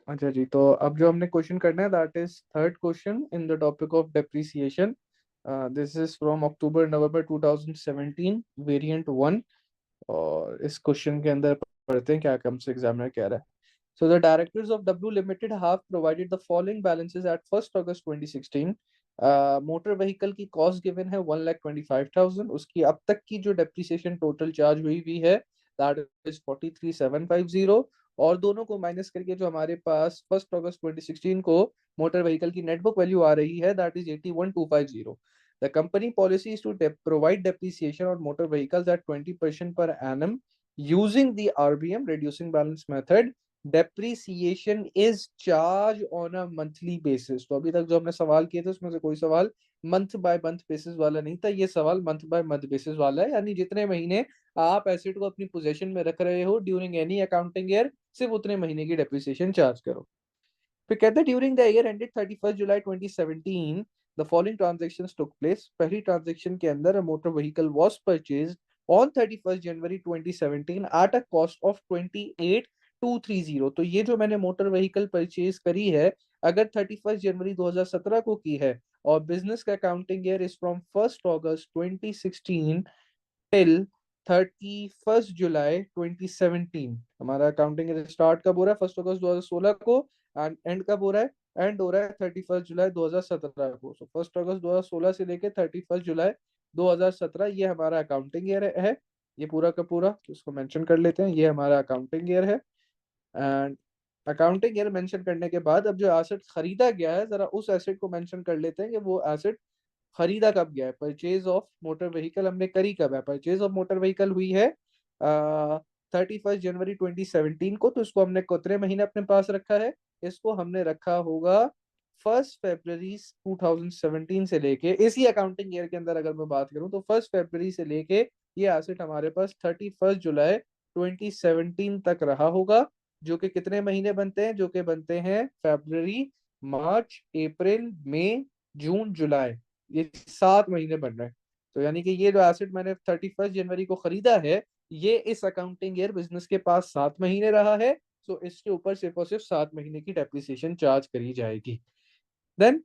अच्छा जी, तो अब जो हमने क्वेश्चन करना है that is third question in the topic of depreciation. This is from October November 2017 variant 1। और इस क्वेश्चन के अंदर पढ़ते हैं क्या हमसे एग्जामिनर कह रहा है। So the directors of W Limited have provided the following balances at 1st August 2016. Motor vehicle की कॉस्ट गिवन है 1,25,000। उसकी अब तक की जो डेप्रिसिएशन टोटल चार्ज हुई हुई है दैट इज 43,750। और दोनों को माइनस करके जो हमारे पास 1st August 2016 को मोटर व्हीकल की नेटबुक वैल्यू आ रही है that is 81,250। The company policy is to provide depreciation on motor vehicles at 20% per annum using the RBM reducing balance method. Depreciation is charge on a monthly basis. तो अभी तक जो हमने सवाल किए थे उसमें से कोई सवाल मंथ बाय मंथ बेसिस वाला नहीं था, ये सवाल मंथ बाय मंथ बेसिस वाला है, यानी जितने महीने आप एसेट को अपनी पोजीशन में रख रहे हो ड्यूरिंग एनी अकाउंटिंग ईयर सिर्फ उतने महीने की डेप्रिसिएशन चार्ज करो। फिर कहते हैं during the year ended 31 July 2017 the following transactions took place. पहली ट्रांजैक्शन के अंदर a motor vehicle was purchased on 31 January 2017 at a cost of 28,230। तो ये जो मैंने मोटर व्हीकल परचेज करी है अगर 31 जनवरी 2017 को की है और बिजनेस का accounting year is from 1 August 2016 till 31 July 2017। हमारा अकाउंटिंग स्टार्ट कब हो रहा है 1 अगस्त 2016 को एंड एंड कब हो रहा है, एंड हो रहा है 31 जुलाई 2017 को। सो 1 अगस्त 2016 से लेके 31 जुलाई 2017 ये हमारा अकाउंटिंग ईयर है। ये पूरा का पूरा तो इसको मेंशन कर लेते हैं, ये हमारा अकाउंटिंग ईयर है। एंड अकाउंटिंग ईयर मेंशन करने के बाद अब जो एसेट खरीदा गया है जरा उस एसेट को मेंशन कर लेते हैं कि वो एसेट खरीदा कब गया है। परचेज ऑफ मोटर व्हीकल हमने करी कब है, परचेज ऑफ मोटर व्हीकल हुई है 31 जनवरी 2017 को। तो इसको हमने कितने महीने अपने पास रखा है, इसको हमने रखा होगा 1 फरवरी 2017 से लेके, इसी अकाउंटिंग ईयर के अंदर अगर मैं बात करूं तो 1 फरवरी से लेके ये एसेट हमारे पास 31 जुलाई 2017 तक रहा होगा। जो कि कितने महीने बनते हैं, जो कि बनते हैं फरवरी मार्च अप्रैल मई जून जुलाई, ये 7 महीने बन रहे हैं। तो यानी कि ये जो एसेट मैंने 31 जनवरी को खरीदा है ये इस अकाउंटिंग ईयर बिजनेस के पास 7 महीने रहा है। तो इसके ऊपर सिर्फ और सिर्फ 7 महीने की डेप्रिसिएशन चार्ज करी जाएगी। देन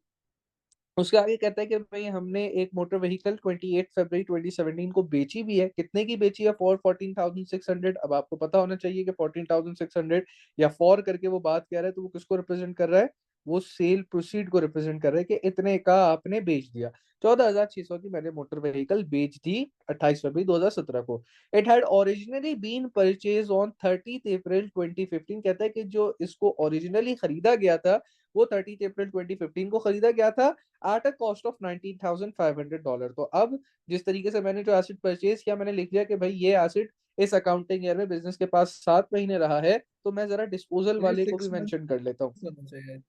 उसके आगे कहता है कि भाई हमने एक मोटर व्हीकल 28 फरवरी 2017 को बेची भी है। कितने की बेची है, फॉर 14,600। अब आपको पता होना चाहिए कि 14,600 या फॉर करके वो बात कह रहा है तो वो किसको रिप्रेजेंट कर रहा है, वो सेल प्रोसीड को रिप्रेजेंट कर रहा है कि इतने का आपने बेच दिया। 14,600 की मैंने मोटर व्हीकल बेच दी 28 फरवरी 2017 को। It had originally been purchase on 30 April 2015। कहता है कि जो इसको ओरिजिनली खरीदा गया था वो 30 अप्रैल 2015 को खरीदा गया था एट अ कॉस्ट ऑफ $19,500। तो अब जिस तरीके से मैंने जो एसेट परचेज किया मैंने लिख लिया कि भाई ये एसेट इस अकाउंटिंग ईयर में बिजनेस के पास 7 महीने रहा है। तो मैं जरा डिस्पोजल ये वाले को भी 6 मंथ मेंशन कर लेता हूँ। होना चाहिए।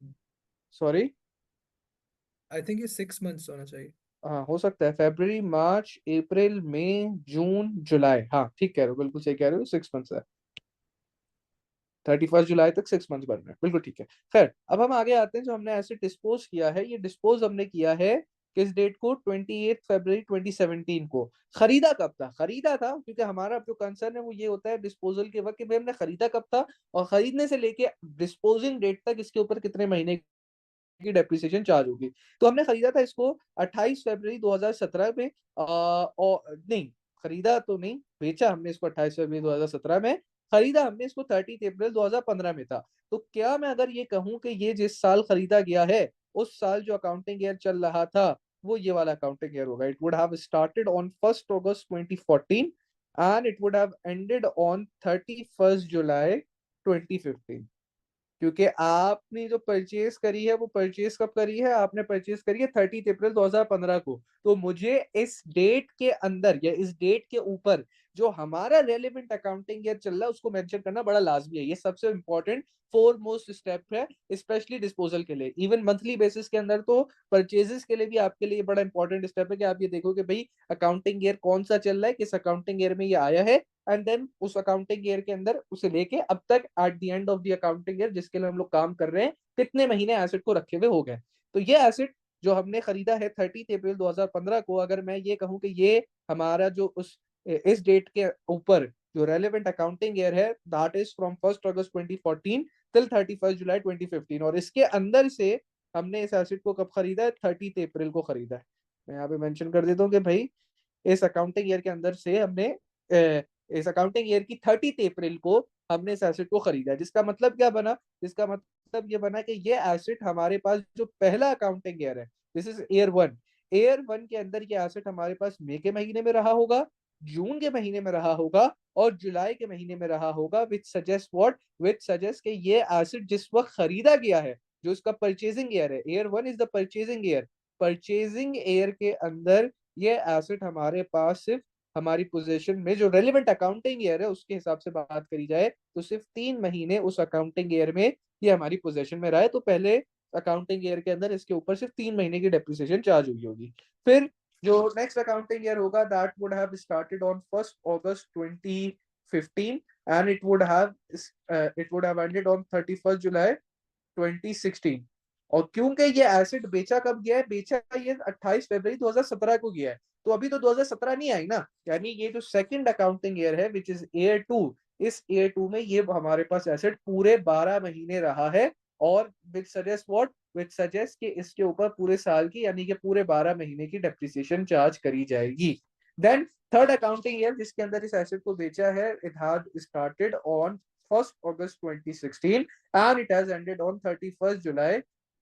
सॉरी। आई थिंक ये 6 मंथ्स होना चाहिए। हाँ हो सकता है, फरवरी मार्च अप्रैल मई जून जुलाई, हाँ ठीक कह रहे हो, बिल्कुल सही कह रहे हो, 6 मंथ्स है। 31 जुलाई तक 6 मंथ्स बन रहे हैं, बिल्कुल ठीक है। खैर अब हम आगे आते हैं, जो हमने ऐसे डिस्पोज किया है ये डिस्पोज हमने किया है किस डेट को, 28 फरवरी 2017 को। खरीदा कब था, खरीदा था क्योंकि हमारा जो कंसर्न है वो ये होता है डिस्पोजल के वक्त कि भाई हमने खरीदा कब था और खरीदने से लेके डिस्पोजिंग डेट तक इसके ऊपर कितने महीने की डेप्रिसिएशन चार्ज होगी। तो हमने खरीदा था इसको 28 फरवरी 2017 में और नहीं, खरीदा तो नहीं, बेचा हमने इसको 28 फरवरी 2017 में। खरीदा हमने इसको 30 अप्रैल 2015 में था। तो क्या मैं अगर ये कहूं कि ये जिस साल खरीदा गया है उस साल जो अकाउंटिंग ईयर चल रहा था वो ये वाला अकाउंटिंग ईयर होगा। It would have started on 1 August 2014 and it would have ended on 31 जुलाई 2015। क्योंकि आपने जो परचेज करी है वो परचेज कब करी है, आपने परचेज करी है 30 अप्रैल 2015 को। तो मुझे इस डेट के अंदर या इस डेट के ऊपर जो हमारा रेलेवेंट अकाउंटिंग ईयर चल रहा है उसको मेंशन करना बड़ा लाजमी है। ये सबसे इंपॉर्टेंट फोर मोस्ट स्टेप है स्पेशली डिस्पोजल के लिए। इवन मंथली बेसिस के अंदर तो परचेजेस के लिए भी आपके लिए बड़ा इंपॉर्टेंट स्टेप है कि आप ये देखो कि भाई अकाउंटिंग ईयर कौन सा चल रहा है, किस अकाउंटिंग ईयर में ये आया है, एंड देन उस अकाउंटिंग ईयर के अंदर उसे लेके अब तक at the end of the accounting year जिसके लिए हम लोग काम कर रहे हैं कितने महीने एसेट को रखे हुए हो गए। तो ये एसेट जो हमने खरीदा है 30 अप्रैल 2015 को, अगर मैं ये कहूं कि ये हमारा जो उस इस डेट के ऊपर जो रेलेवेंट अकाउंटिंग ईयर है that is from 1 August 2014 till 31 जुलाई 2015, और इसके अंदर से हमने इस एसेट को कब खरीदा है? 30 अप्रैल को खरीदा है। मैं यहाँ पे मेंशन कर देता हूँ कि भाई इस अकाउंटिंग ईयर के अंदर से हमने इस अकाउंटिंग ईयर की 30 अप्रैल को हमने इस एसेट को खरीदा है। जिसका मतलब क्या बना? जिसका मतलब ये बना कि ये एसेट हमारे पास जो पहला अकाउंटिंग ईयर है, दिस इज ईयर 1, ईयर 1 के अंदर ये एसेट हमारे पास मई के महीने में रहा होगा, जून के महीने में रहा होगा और जुलाई के महीने में रहा होगा, विच सजेस्ट व्हाट, विच सजेस्ट कि ये एसेट जिस वक्त खरीदा गया है, जो इसका परचेजिंग ईयर है, year 1 is the purchasing year, purchasing year के अंदर ये एसेट हमारे पास सिर्फ हमारी पोजीशन में, जो रेलिवेंट अकाउंटिंग ईयर है उसके हिसाब से बात करी जाए तो सिर्फ 3 महीने उस अकाउंटिंग ईयर में ये हमारी पोजीशन में रहा है। तो पहले अकाउंटिंग ईयर के अंदर इसके ऊपर सिर्फ 3 महीने की डेप्रिसिएशन चार्ज हुई होगी। फिर जो नेक्स्ट अकाउंटिंग ईयर होगा that would have started on 1 August 2015 and it would have ended on 31 July 2016। और क्योंकि ये एसेट बेचा कब गया है? बेचा ये 28 फरवरी 2017 को गया है, तो अभी तो 2017 नहीं आई ना, यानी ये जो सेकंड अकाउंटिंग ईयर है विच इज ईयर 2, इस ईयर 2 में ये हमारे पास एसेट पूरे 12 महीने रहा है, और विच सजेस्ट व्हाट, विच सजेस्ट कि इसके ऊपर पूरे साल की यानी कि पूरे 12 महीने की डेप्रिसिएशन चार्ज करी जाएगी। देन थर्ड अकाउंटिंग ईयर जिसके अंदर इस एसेट को बेचा है, it had started on 1 August 2016 and it has ended on 31st July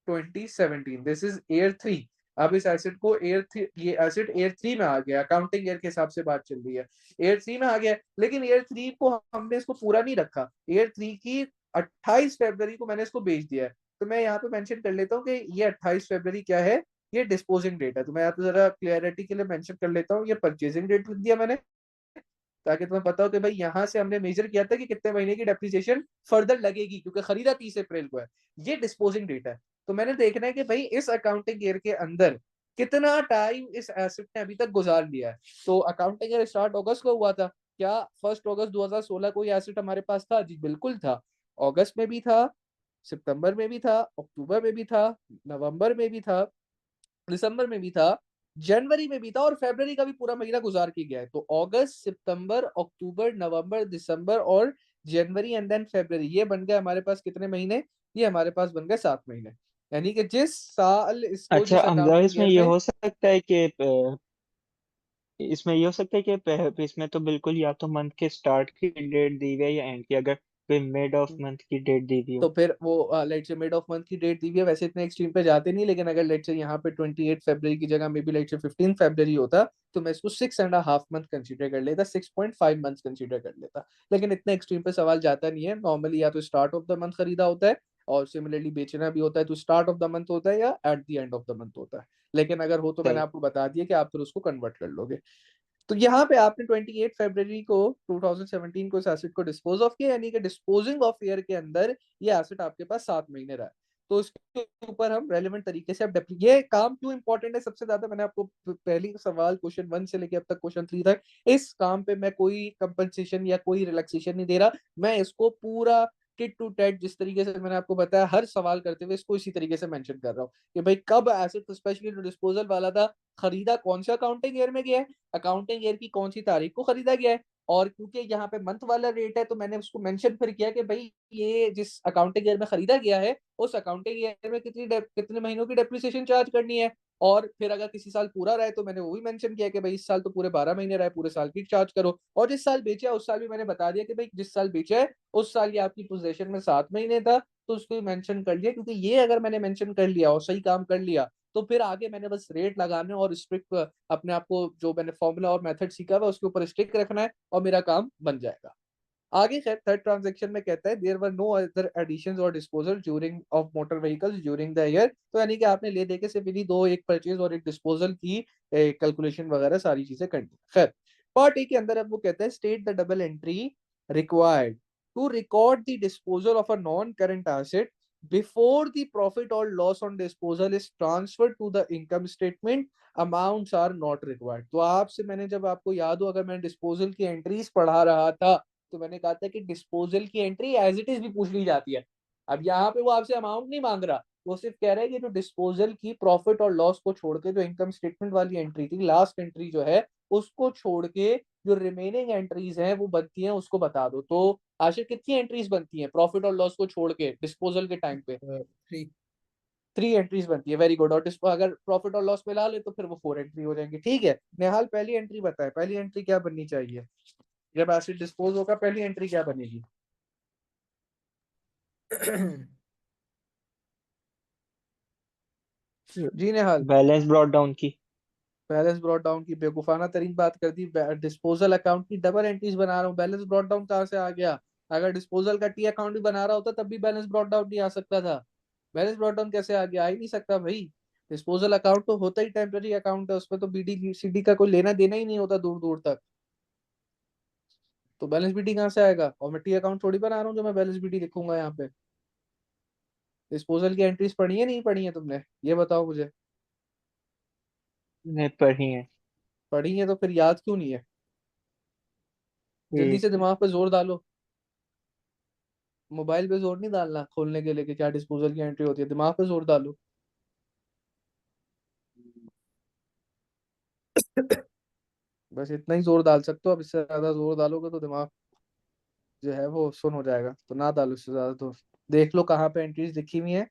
2017. This is year 3। अब इस एसेट को ये एसेट ईयर 3 में आ गया, अकाउंटिंग ईयर के हिसाब से बात चल रही है, ईयर 3 में आ गया, लेकिन ईयर 3 को हमने इसको पूरा नहीं रखा, ईयर 3 की 28 फरवरी को मैंने इसको बेच दिया है। तो मैं यहाँ पे मेंशन कर लेता हूँ कि ये 28 फरवरी क्या है? ये डिस्पोजिंग डेट है। तो मैं यहाँ पे जरा क्लियरिटी के लिए मेंशन कर लेता हूँ, ये परचेजिंग डेट लिख दिया मैंने, ताकि तुम्हें पता हो कि भाई यहाँ से हमने मेजर किया था कि कितने महीने की डेप्रिसिएशन फर्दर लगेगी, क्योंकि खरीदा 30 अप्रैल को है, ये डिस्पोजिंग डेट है। तो मैंने देखना है कि भाई इस अकाउंटिंग ईयर के अंदर कितना टाइम इस एसेट ने अभी तक गुजार लिया है। तो अकाउंटिंग ईयर स्टार्ट अगस्त को हुआ था, क्या 1 अगस्त 2016 को ये एसेट हमारे पास था? जी बिल्कुल था। अगस्त में भी था, सितंबर में भी था, अक्टूबर में भी था, नवंबर में भी था, दिसंबर में भी था, जनवरी में भी था, और फरवरी का भी पूरा महीना गुजार के गया है। तो अगस्त, सितंबर, अक्टूबर, नवंबर, दिसंबर और जनवरी एंड देन फरवरी, ये बन गए हमारे पास कितने महीने? ये हमारे पास बन गए 7 महीने। यानी कि जिस साल इसको, अच्छा जिस हमजा, अकाउंटिंग इसमें ईयर ये में, हो सकता है कि इसमें ये हो सकता है कि इसमें तो बिल्कुल या तो मंथ के स्टार्ट की डेट दी हुई है या एंड की, अगर कोई मिड ऑफ मंथ की डेट दी हुई तो हो। फिर वो लेट से मिड ऑफ मंथ की डेट दी हुई है, वैसे इतने एक्सट्रीम पे जाते नहीं, लेकिन अगर लेट से यहाँ पे 28 फरवरी की जगह मे बी लेट से 15 फरवरी होता, तो मैं इसको 6.5 मंथ कंसीडर कर लेता, 6.5 मंथ कंसीडर कर लेता। लेकिन इतने एक्सट्रीम पे सवाल जाता नहीं है, नॉर्मली या तो स्टार्ट ऑफ द मंथ खरीदा होता है, और सिमिलरली बेचना भी होता है तो स्टार्ट ऑफ द मंथ होता है या at the end of the month होता है। लेकिन अगर हो तो मैंने चलो। आपको बता दिया कि आप फिर उसको कन्वर्ट कर लोगे। तो यहाँ पे आपने 28 फरवरी को 2017 को इस एसेट को डिस्पोज ऑफ किया, यानी कि डिस्पोजिंग ऑफ ईयर के अंदर ये एसेट आपके पास 7 महीने रहा है। तो इसके ऊपर हम रेलिवेंट तरीके से अब ये काम क्यों इंपॉर्टेंट है सबसे ज्यादा, मैंने आपको पहली सवाल क्वेश्चन 1 से लेके अब तक क्वेश्चन 3 तक, इस काम पे मैं कोई कंपनसेशन या कोई रिलैक्सेशन नहीं दे रहा, मैं इसको पूरा टिट टू टेट जिस तरीके से मैंने आपको बताया हर सवाल करते हुए इसको इसी तरीके से मेंशन कर रहा हूँ कि भाई कब एसेट, स्पेशली जो डिस्पोजल वाला था, खरीदा कौन सा अकाउंटिंग ईयर में गया है, अकाउंटिंग ईयर की कौन सी तारीख को खरीदा गया है, और क्योंकि यहाँ पे मंथ वाला रेट है तो मैंने उसको मेंशन फिर किया कि भाई ये जिस अकाउंटिंग ईयर में खरीदा गया है उस अकाउंटिंग ईयर में कितने महीनों की डेप्रिसिएशन चार्ज करनी है, और फिर अगर किसी साल पूरा रहे तो मैंने वो भी मेंशन किया कि भाई इस साल तो पूरे 12 महीने रहे, पूरे साल की चार्ज करो, और जिस साल बेचा है उस साल भी मैंने बता दिया कि भाई जिस साल बेचा है उस साल ये आपकी पोजीशन में 7 महीने था, तो उसको मेंशन कर लिया, क्योंकि ये अगर मैंने मेंशन कर लिया और सही काम कर लिया तो फिर आगे मैंने बस रेट लगाने और स्ट्रिक्ट अपने आप को जो मैंने फॉर्मूला और मेथड सीखा हुआ उसके ऊपर स्टिक रखना है और मेरा काम बन जाएगा। आगे खैर थर्ड ट्रांजेक्शन में कहता है there were no other additions और disposal during of motor vehicles during the year, तो यानी कि आपने ले दे के सिर्फ इन्हीं दो, एक परचेज और एक डिस्पोजल की कैलकुलेशन वगैरह सारी चीजें करनी। खैर पार्ट ए के अंदर अब वो कहता है state the double entry required to record the disposal of a non current asset before the profit or loss on disposal is transferred to the income statement, amounts are not required। तो आपसे मैंने, जब आपको याद हो, अगर मैं disposal की एंट्रीज पढ़ा रहा था तो मैंने कहा था कि डिस्पोजल की एंट्री एज इट इज भी पूछ ली जाती है। अब यहाँ पे वो आपसे अमाउंट नहीं मांग रहा, वो सिर्फ कह रहा है कि जो डिस्पोजल की प्रॉफिट और लॉस को छोड़ के जो इनकम स्टेटमेंट वाली एंट्री थी, लास्ट एंट्री जो है, उसको छोड़ के जो रिमेनिंग एंट्रीज हैं वो बनती हैं उसको बता दो। तो आशिर कितनी एंट्रीज बनती हैं प्रॉफिट और लॉस को छोड़ के डिस्पोजल के टाइम पे? 3। 3 एंट्रीज बनती है, वेरी गुड। और अगर प्रॉफिट और लॉस मिला ले तो फिर वो 4 एंट्री हो जाएंगी। ठीक है नेहाल, पहली एंट्री बताए, पहली एंट्री क्या बननी चाहिए जब एसिड डिस्पोज होगा? पहली एंट्री क्या बनेगी जी नेहाल? बैलेंस ब्रॉट डाउन की। बैलेंस ब्रॉट डाउन की बेवकूफाना तरीन बात कर दी। डिस्पोजल अकाउंट की डबल एंट्रीज बना रहा हूँ, बैलेंस ब्रॉट डाउन कहाँ से आ गया? अगर डिस्पोजल का टी अकाउंट भी बना रहा होता तब भी बैलेंस ब्रॉट डाउन नहीं आ सकता था। बैलेंस ब्रॉट डाउन कैसे आ गया? आ ही नहीं सकता भाई। डिस्पोजल अकाउंट तो होता ही टेम्पररी अकाउंट है, उसमें तो बीडी सीडी का कोई लेना देना ही नहीं होता दूर दूर तक। तो बैलेंस बीडी कहाँ से आएगा? और मैं टी अकाउंट थोड़ी बना रहा हूँ जो मैं बैलेंस बीडी लिखूंगा यहाँ पे। डिस्पोजल की एंट्रीज पढ़ी है नहीं पढ़ी है तुमने, ये बताओ मुझे। ने पढ़ी है। पढ़ी है तो फिर याद क्यों नहीं है? जल्दी ठीक। से दिमाग पे जोर डालो। मोबाइल पे जोर नहीं डालना खोलने के लिए कि क्या डिस्पोजल की एंट्री होती है, दिमाग पे जोर डालो। बस इतना ही जोर डाल सकते हो, अब इससे ज्यादा जोर डालोगे तो दिमाग जो है वो सुन हो जाएगा, तो ना डालो इससे ज्यादा। तो देख लो कहाँ पे एंट्रीज लिखी हुई है,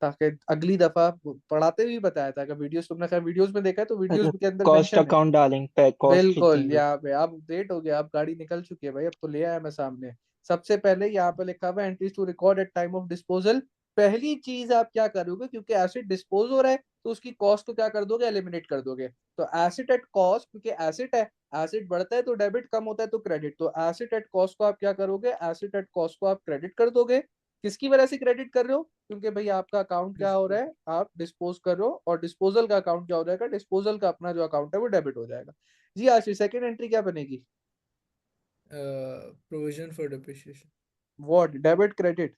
ताकि अगली दफा पढ़ाते हुए बताया था। अगर वीडियोस तुमने खैर वीडियोस में देखा है तो वीडियोस अच्छा, के अंदर कॉस्ट मेंशन है। अकाउंट डालेंगे, कॉस्ट बिल्कुल, लिखेंगे। यहाँ पे अब अपडेट हो गया, अब गाड़ी निकल चुकी है भाई, अब तो ले आया मैं सामने। सबसे पहले यहाँ पे लिखा हुआ है entries to record at time of disposal. पहली चीज आप क्या करोगे, क्योंकि एसिड डिस्पोज हो रहा है तो उसकी कॉस्ट को क्या कर दोगे, एलिमिनेट कर दोगे। तो एसिड एट कॉस्ट, क्योंकि एसिड है, एसिड बढ़ता है तो डेबिट, कम होता है तो क्रेडिट। तो एसिड एट कॉस्ट को आप क्या करोगे, एसिड एट कॉस्ट को आप क्रेडिट कर दोगे। किसकी वजह से क्रेडिट कर रहे हो? क्योंकि भाई आपका अकाउंट क्या हो रहा है, आप डिस्पोज कर रहे हो, और डिस्पोजल का अकाउंट क्या हो जाएगा, डिस्पोजल का अपना जो अकाउंट है वो डेबिट हो जाएगा। जी आशीष, सेकंड एंट्री क्या बनेगी? Provision for depreciation. What, debit credit?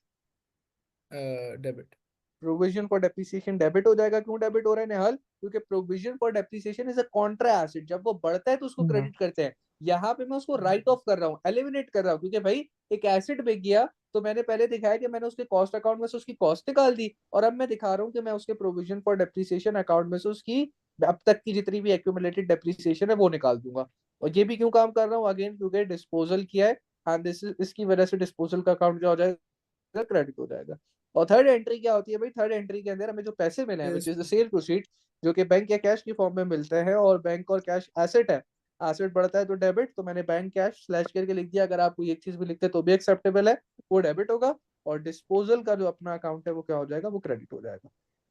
Debit. Provision for depreciation debit हो जाएगा। क्यों डेबिट हो रहा है निहाल? क्योंकि provision for depreciation is a Contra acid, जब वो बढ़ता है तो उसको हम्म। क्रेडिट करते हैं। यहाँ पे मैं उसको राइट ऑफ कर रहा हूँ, एलिमिनेट कर रहा हूँ, क्योंकि भाई एक एसिड बिक गया तो मैंने पहले दिखाया कि मैंने उसके कॉस्ट अकाउंट में से उसकी कॉस्ट निकाल दी, और अब मैं दिखा रहा हूँ कि मैं उसके प्रोविजन फॉर डेप्रिसिएशन अकाउंट में से उसकी अब तक की जितनी भी एक्यूमुलेटेड डेप्रिसिएशन है वो निकाल दूंगा। और ये भी क्यों काम कर रहा हूँ, अगेन क्योंकि डिस्पोजल किया है, एंड दिस इसकी वजह से डिस्पोजल का अकाउंट क्या हो जाएगा, क्रेडिट हो जाएगा। और थर्ड एंट्री क्या होती है भाई? थर्ड एंट्री के अंदर हमें जो पैसे मिले हैं, which sales. Is the sale proceed, जो कि बैंक या कैश की फॉर्म में मिलते हैं, और बैंक और कैश एसेट है। एसेट बढ़ता है तो डेबिट, तो मैंने बैंक कैश स्लैश करके लिख दिया। अगर आप कोई एक चीज भी लिखते तो भी एक्सेप्टेबल है, वो डेबिट होगा। और डिस्पोजल का जो अपना अकाउंट है वो क्या हो जाएगा, वो क्रेडिट हो जाएगा।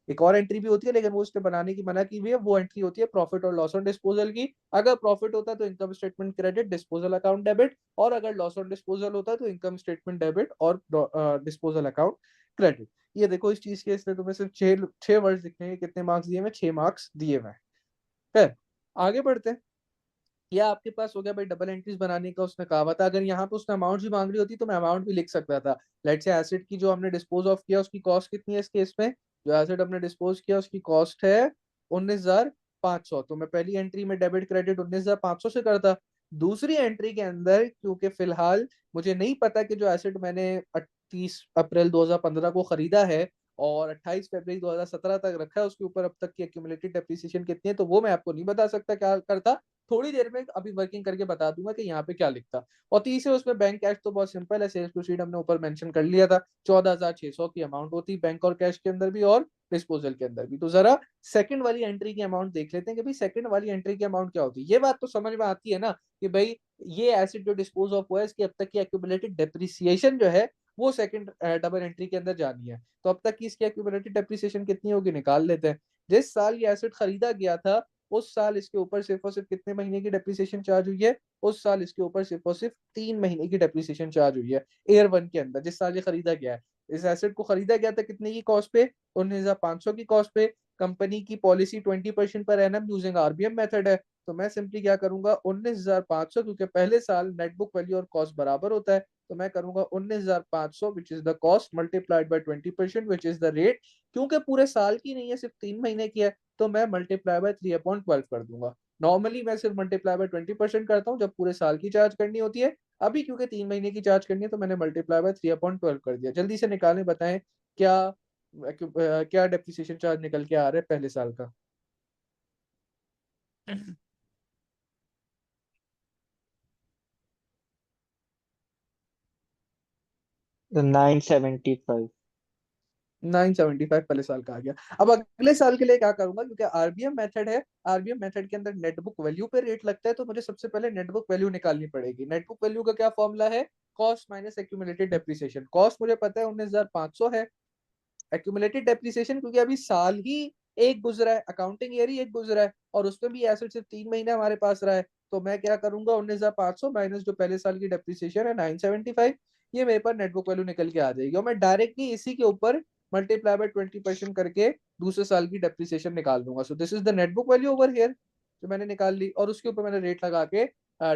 एक और एंट्री भी होती है लेकिन वो उसने बनाने की मना की हुई है, वो एंट्री होती है प्रॉफिट और लॉस ऑन डिस्पोजल की। अगर प्रॉफिट होता है तो income statement credit, disposal account debit, और अगर लॉस ऑन डिस्पोजल होता है तो इनकम स्टेटमेंट डेबिट और डिस्पोजल अकाउंट क्रेडिट। ये देखो इस चीज के, इसलिए तुम्हें सिर्फ छह छह वर्ड्स लिखने के कितने मार्क्स दिए हुए? 6 मार्क्स दिए हुए हैं। फिर आगे बढ़ते हैं। या आपके पास हो गया भाई डबल एंट्रीज बनाने का, उसने कहा हुआ था। अगर यहाँ पे उसने अमाउंट भी मांग रही होती तो मैं अमाउंट भी लिख सकता था। लेट्स से एसिड की जो हमने डिस्पोज ऑफ किया उसकी कॉस्ट कितनी है इस केस में? जो एसिड हमने डिस्पोज किया उसकी कॉस्ट है 19,500, तो मैं पहली एंट्री में डेबिट क्रेडिट 19,500 से करता। दूसरी एंट्री के अंदर क्योंकि फिलहाल मुझे नहीं पता कि जो एसिड मैंने 30 अप्रैल 2015 को खरीदा है और 28 फरवरी 2017 तक रखा है, उसके ऊपर अब तक की एक्यूमुलेटेड डेप्रिसिएशन कितनी है, तो वो मैं आपको नहीं बता सकता क्या करता। थोड़ी देर में अभी वर्किंग करके बता दूंगा कि यहाँ पे क्या लिखता। और तीसरे उसमें बैंक कैश तो बहुत सिंपल है, सेल्स प्रोसीड हमने ऊपर मेंशन कर लिया था, 14,600 की अमाउंट होती बैंक और कैश के अंदर भी और डिस्पोजल के अंदर भी। तो जरा सेकंड वाली एंट्री की अमाउंट देख लेते हैं कि भाई सेकंड वाली एंट्री की अमाउंट क्या होती है। ये बात तो समझ में आती है ना कि भाई ये एसिड जो डिस्पोज ऑफ हुआ है इसकी अब तक की एक्यूमुलेटेड डेप्रिसिएशन जो है वो सेकंड डबल एंट्री के अंदर जानी है। तो अब तक की इसकी एक्यूमुलेटेड डेप्रिसिएशन कितनी होगी, निकाल लेते हैं। जिस साल ये एसिड खरीदा गया था उस साल इसके ऊपर सिर्फ और सिर्फ कितने महीने की डेप्रिसिएशन चार्ज हुई है? उस साल इसके ऊपर सिर्फ और सिर्फ 3 महीने की डेप्रिसिएशन चार्ज हुई है एयर वन के अंदर, जिस साल ये खरीदा गया है। इस एसेट को खरीदा गया था कितने की कॉस्ट पे? 19,500 की कॉस्ट पे। कंपनी की policy 20% per annum using RBM method है। तो मैं सिंपली क्या करूंगा, 19,500, क्योंकि पहले साल नेटबुक वैल्यू और कॉस्ट बराबर होता है, तो मैं करूंगा 19,500 which is the cost multiplied by 20% which is the rate. क्योंकि पूरे साल की नहीं है, सिर्फ 3 महीने की है, तो मैं मल्टीप्लाई बाय 3/12 कर दूंगा। नॉर्मली मैं सिर्फ मल्टीप्लाई बाय 20% करता हूँ जब पूरे साल की चार्ज करनी होती है। अभी क्योंकि 3 महीने की चार्ज करनी है तो मैंने मल्टीप्लाई बाय 3/12 कर दिया। जल्दी से निकालें, बताएं क्या क्या डेप्रिसिएशन चार्ज निकल के आ रहा है पहले साल का? 975। 975 पहले साल का आ गया। अब अगले साल के लिए क्या करूंगा, क्योंकि आरबीएम मेथड है, आरबीएम मेथड के अंदर नेटबुक वैल्यू पे रेट लगता है, तो मुझे सबसे पहले नेटबुक वैल्यू निकालनी पड़ेगी। नेटबुक वैल्यू का क्या फॉर्मूला है, cost minus accumulated depreciation. Cost मुझे पता है 19,500 है, एक्यूमुलेटेड डेप्रिसिएशन क्योंकि अभी साल ही एक गुजरा है, अकाउंटिंग ईयर ही एक गुजरा है, और उसमें भी एसेट सिर्फ 3 महीने हमारे पास रहा है, तो मैं क्या करूंगा 19,500 माइनस जो पहले साल की डेप्रिसिएशन है 975, ये मेरे पास नेटबुक वैल्यू निकल के आ जाएगी, और मैं डायरेक्टली इसी के ऊपर मल्टीप्लाई बाय 20% करके दूसरे साल की डेप्रिसिएशन निकाल दूंगा। सो this is the net book value over here जो मैंने निकाल ली, और उसके ऊपर मैंने रेट लगा के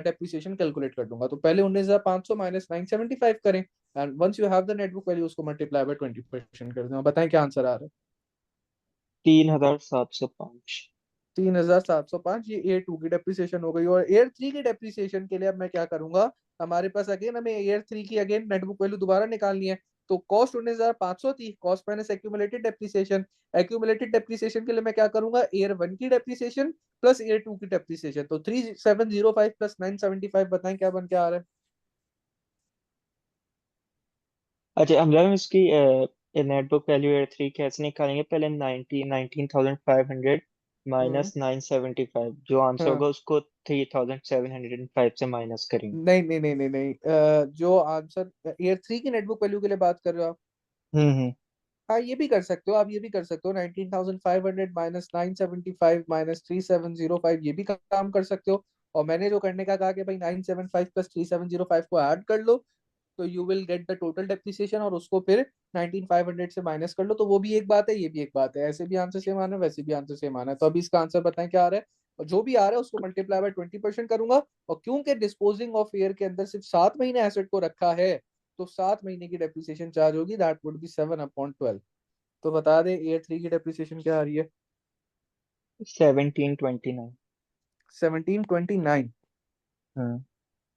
डेप्रिसिएशन कैलकुलेट कर दूंगा। तो पहले 19,500 माइनस 975 करें, and once you have the net book value उसको मल्टीप्लाई बाय 20% कर दें। बताएं क्या आंसर आ रहा है। 3,705। 3,705, ये ईयर 2 की डेप्रिसिएशन हो गई। और ईयर 3 की डेप्रिसिएशन के लिए अब मैं क्या करूंगा, हमारे पास अगेन हमें ईयर 3 की अगेन नेटबुक वैल्यू दोबारा निकालनी है। तो कॉस्ट 19,500 थी, cost minus accumulated depreciation. Accumulated depreciation के लिए मैं क्या करूंगा, ईयर 1 की डेप्रिसिएशन प्लस ईयर 2 की डेप्रिसिएशन, तो 3,705 प्लस 975, बताएं क्या बन के आ रहा है। अच्छा, हम जब इसकी नेटबुक वैल्यू ईयर 3 कैसे निकालेंगे, पहले 19,500 हम्म। माइनस 975, जो आंसर हाँ। होगा उसको 3,705 से माइनस करेंगे। नहीं नहीं नहीं नहीं नहीं, जो आंसर ईयर 3 की नेटबुक वैल्यू के लिए बात कर रहे हो आप। हम्म। हाँ, ये भी कर सकते हो आप, ये भी कर सकते हो, 19,500 माइनस 975 माइनस 3,705, ये भी काम कर सकते हो। और मैंने जो करने का कहा कि भाई 975 प्लस 3,705 को ऐड कर लो, तो you will get the total depreciation, और उसको फिर 19,500 से माइनस कर लो, तो वो भी एक बात है, ये भी एक बात है, ऐसे भी आंसर सेम आना है, वैसे भी आंसर सेम आना है। तो अभी इसका आंसर बताएं क्या आ रहा है, और जो भी आ रहा है उसको मल्टीप्लाई बाय 20% करूंगा। और क्योंकि डिस्पोजिंग ऑफ ईयर के अंदर सिर्फ 7 महीने एसेट को रखा है, तो 7 महीने की डेप्रिसिएशन चार्ज होगी, दैट वुड बी 7/12। तो बता दे ईयर 3 की डेप्रिसिएशन क्या आ रही है। 1729। 1729, हम्म।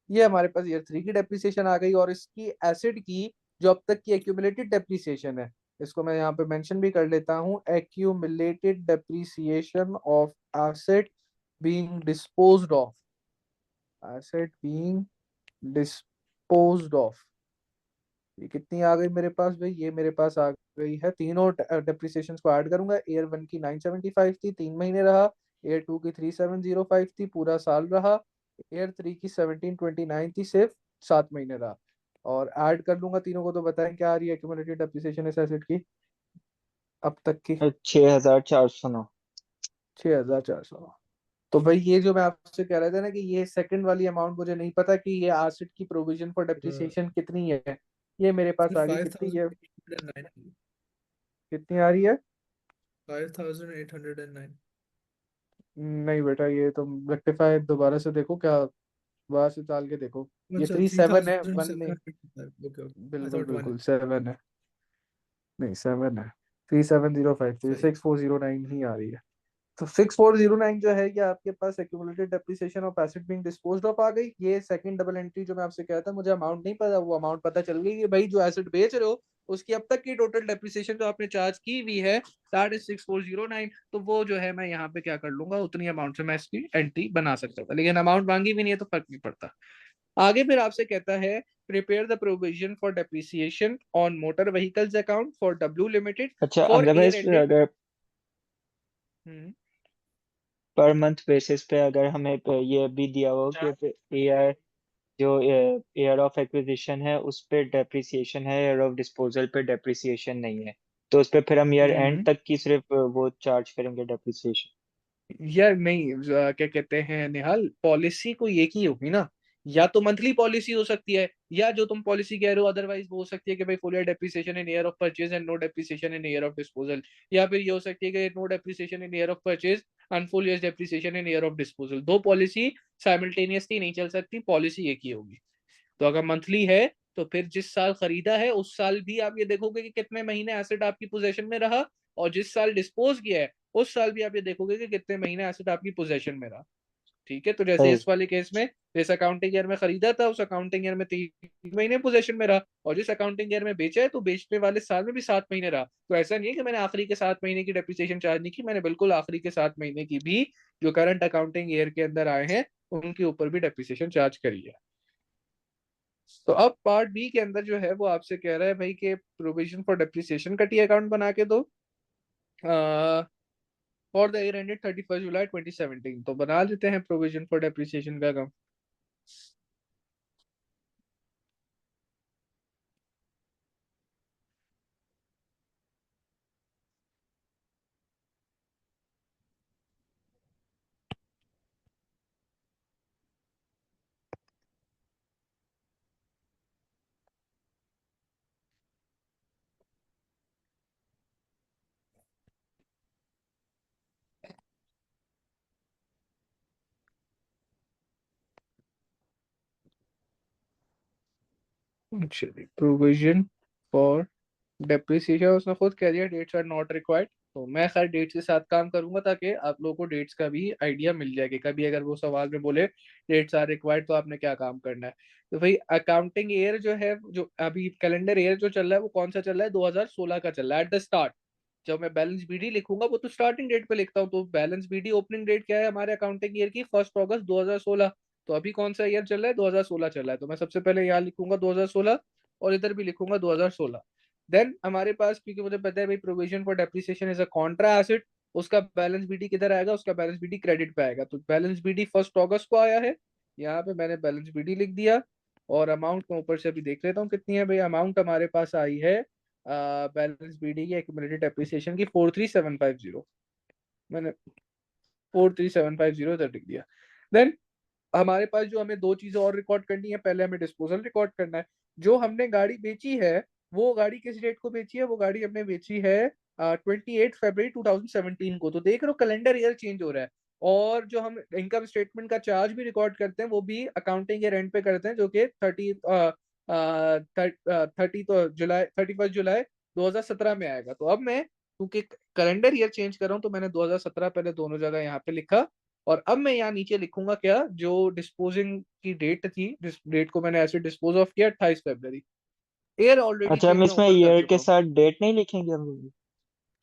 ये हमारे पास ईयर 3 की डेप्रिसिएशन आ गई। और इसकी एसिड की जो अब तक की एक्यूमुलेटेड डेप्रिसिएशन है, इसको मैं यहाँ पे मेंशन भी कर लेता हूँ, accumulated depreciation of asset being disposed of, asset being disposed of, ये कितनी आ गई मेरे पास भाई, ये मेरे पास आ गई है, तीनों डेप्रिसिएशन को ऐड करूंगा। ईयर 1 की 975 थी, 3 महीने रहा। ईयर 2 की 3,705 थी, पूरा साल रहा। ईयर 3 की 1,729 थी, सिर्फ 7 महीने रहा। और ऐड कर लूंगा तीनों को, तो बताएं क्या आ रही है एक्यूमुलेटेड डेप्रिसिएशन इस एसेट की अब तक की। 6,409। 6,400। तो भाई ये जो मैं आपसे कह रहा था ना कि ये सेकंड वाली अमाउंट मुझे नहीं पता कि ये एसेट की प्रोविजन फॉर डेप्रिसिएशन कितनी है, ये मेरे पास आ गई, फाइव कितनी है, थाउजेंड एट हंड्रेड नाइन कितनी आ रही है। 5,809। नहीं बेटा, ये तुम रेक्टिफाई दोबारा से देखो, क्या दोबारा से डाल के देखो, ये अच्छा, 3,7 है, वन नहीं। 3,705। ओके ओके, आई बिल्कुल थॉट वन। बिल्कुल 7 है, नहीं 7 है। 3,705, तो ये सही। 6,409 ही आ रही है। तो 6,409 जो है, ये आपके पास accumulated depreciation of asset being disposed of आ गई। ये सेकंड डबल एंट्री जो मैं आपसे कह रहा था, मुझे अमाउंट नहीं पता, वो अमाउंट पता चल गई कि भाई जो एसेट बेच रहे हो उसकी अब तक की टोटल डेप्रिसिएशन जो आपने चार्ज की हुई है, दैट इज 6,409। तो वो जो है मैं यहाँ पे क्या कर लूंगा, उतनी अमाउंट से मैं इसकी एंट्री बना सकता था, लेकिन अमाउंट मांगी भी नहीं है तो फर्क नहीं पड़ता। आगे फिर आपसे कहता है, prepare the provision for depreciation on motor vehicles account for W limited अच्छा, फॉर हमजा भाई ईयर इस पे एंडेड। अगर पर मंथ बेसिस पे अगर हमें ये भी दिया हो कि ईयर, जो ईयर ऑफ एक्विजिशन है उस पे डेप्रिसिएशन है, ईयर ऑफ डिस्पोजल पे डेप्रिसिएशन नहीं है, तो उस पे फिर हम ईयर एंड हम्म। तक की सिर्फ वो चार्ज करेंगे डेप्रिसिएशन। यार नहीं, क्या कहते हैं निहाल, पॉलिसी कोई एक ही होगी ना, या तो मंथली पॉलिसी हो सकती है, या जो तुम पॉलिसी कह रहे हो अदरवाइज वो हो सकती है कि भाई full year depreciation in year of purchase and no depreciation in year of disposal. या फिर ये हो सकती है कि no depreciation in year of purchase and full year depreciation in year of disposal. दो पॉलिसी साइमल्टेनियसली नहीं चल सकती, पॉलिसी एक ही होगी। तो अगर मंथली है, तो फिर जिस साल खरीदा है उस साल भी आप ये देखोगे कि कितने महीने एसेट आपकी पोजेशन में रहा, और जिस साल डिस्पोज किया है उस साल भी आप ये देखोगे कि कितने महीने एसेट आपकी पोजेशन में रहा। ठीक है, तो जैसे सही। इस वाले केस में, जिस अकाउंटिंग ईयर में खरीदा था उस अकाउंटिंग ईयर में 3 महीने पोजेशन में रहा, और जिस अकाउंटिंग ईयर में बेचा है तो बेचने वाले साल में भी 7 महीने रहा। तो ऐसा नहीं है कि मैंने आखिरी के 7 महीने की डेप्रिसिएशन चार्ज नहीं की, मैंने बिल्कुल आखिरी के 7 महीने की भी जो करंट अकाउंटिंग ईयर के अंदर आए हैं उनके ऊपर भी डेप्रिसिएशन चार्ज करी है। तो अब पार्ट बी के अंदर जो है वो आपसे कह रहा है भाई कि प्रोविजन फॉर डेप्रिसिएशन का टी अकाउंट बना के दो for the year ended 31 July 2017। तो बना लेते हैं प्रोविजन फॉर डेप्रिसिएशन का अकाउंट। चलिए, प्रोविजन फॉर डेप्रिसिएशन उसने खुद कह दिया डेट्स आर नॉट रिक्वायर्ड। तो मैं खैर डेट्स के साथ काम करूंगा ताकि आप लोगों को डेट्स का भी आइडिया मिल जाए कि कभी अगर वो सवाल में बोले डेट्स आर रिक्वायर्ड तो आपने क्या काम करना है। तो भाई अकाउंटिंग ईयर जो है, जो अभी कैलेंडर ईयर जो चल रहा है वो कौन सा चल रहा है, 2016 का चल रहा है एट द स्टार्ट। जब मैं बैलेंस बीडी लिखूंगा वो तो स्टार्टिंग डेट पे लिखता हूँ, तो बैलेंस बीडी ओपनिंग डेट क्या है हमारे अकाउंटिंग ईयर की, 1 अगस्त 2016। तो अभी कौन सा ईयर चल रहा है, 2016 चल रहा है, तो मैं सबसे पहले यहाँ लिखूंगा 2016 और इधर भी लिखूंगा 2016। देन हमारे पास, क्योंकि मुझे पता है भाई provision for depreciation is a Contra asset, उसका बैलेंस बीडी किधर आएगा, उसका बैलेंस बीडी क्रेडिट पे आएगा। तो बैलेंस बीडी 1 अगस्त को आया है, यहाँ पे मैंने बैलेंस बीडी लिख दिया। और अमाउंट को ऊपर से अभी देख लेता हूँ कितनी है भाई। अमाउंट हमारे पास आई है बैलेंस बीडी की एक्यूमुलेटेड डेप्रिसिएशन की 43750। मैंने 43750 इधर लिख दिया। देन हमारे पास जो हमें दो चीजें और रिकॉर्ड करनी है, पहले हमें डिस्पोजल रिकॉर्ड करना है। जो हमने गाड़ी बेची है वो गाड़ी किस डेट को बेची है, वो गाड़ी हमने बेची है 28 फरवरी 2017 को। तो देख रहे हो कैलेंडर ईयर चेंज हो रहा है। और जो हम इनकम स्टेटमेंट का चार्ज भी रिकॉर्ड करते हैं वो भी अकाउंटिंग ईयर एंड पे करते हैं, जो कि 31 जुलाई 2017 में आएगा। तो अब मैं क्योंकि कैलेंडर ईयर चेंज कर रहा हूँ तो मैंने 2017 पहले दोनों जगह यहाँ पे लिखा। और अब मैं यहाँ नीचे लिखूंगा क्या, जो डिस्पोजिंग की डेट थी, जिस डेट को मैंने ऐसे डिस्पोज ऑफ किया 28 फरवरी। एयर ऑलरेडी अच्छा, चेंज हम मैं इसमें ऊपर कर ईयर चुका के हूँ। साथ डेट नहीं लिखेंगे हम लोग?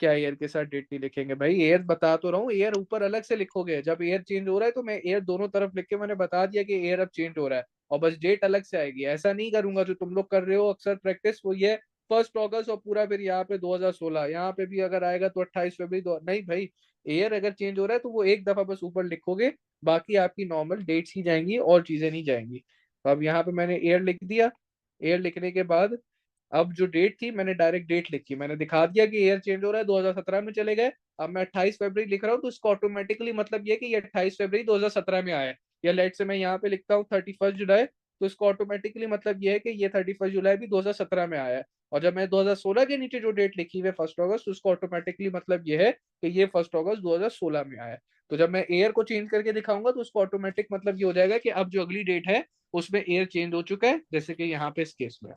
क्या एयर के साथ डेट नहीं लिखेंगे भाई, एयर बता तो रहा हूँ, एयर ऊपर अलग से लिखोगे। जब एयर चेंज हो रहा है तो मैं एयर दोनों तरफ लिख के मैंने बता दिया कि एयर अब चेंज हो रहा है, और बस डेट अलग से आएगी। ऐसा नहीं करूंगा जो तुम लोग कर रहे हो अक्सर प्रैक्टिस, वो ये 1 अगस्त और पूरा फिर यहाँ पे 2016, यहाँ पे भी अगर आएगा तो 28 फरवरी नहीं भाई। एयर अगर चेंज हो रहा है तो वो एक दफा बस ऊपर लिखोगे, बाकी आपकी नॉर्मल डेट्स ही जाएंगी और चीजें नहीं जाएंगी। तो अब यहाँ पे मैंने एयर लिख दिया। एयर लिखने के बाद अब जो डेट थी मैंने डायरेक्ट डेट लिखी, मैंने दिखा दिया कि ईयर चेंज हो रहा है, 2017 में चले गए। अब मैं 28 फरवरी लिख रहा हूँ तो इसको ऑटोमेटिकली मतलब ये कि ये 28 फरवरी 2017 में आया है। या लेट से मैं यहाँ पे लिखता हूँ 31 जुलाई, तो इसको ऑटोमेटिकली मतलब ये है कि ये 31 जुलाई भी 2017 में आया है। और जब मैं 2016 के नीचे जो डेट लिखी हुई है 1 अगस्त, तो उसको ऑटोमेटिकली मतलब ये है कि ये 1 अगस्त 2016 में आया है। तो जब मैं एयर को चेंज करके दिखाऊंगा तो उसको ऑटोमेटिक मतलब ये हो जाएगा कि अब जो अगली डेट है उसमें एयर चेंज हो चुका है, जैसे कि यहाँ पे इस केस में।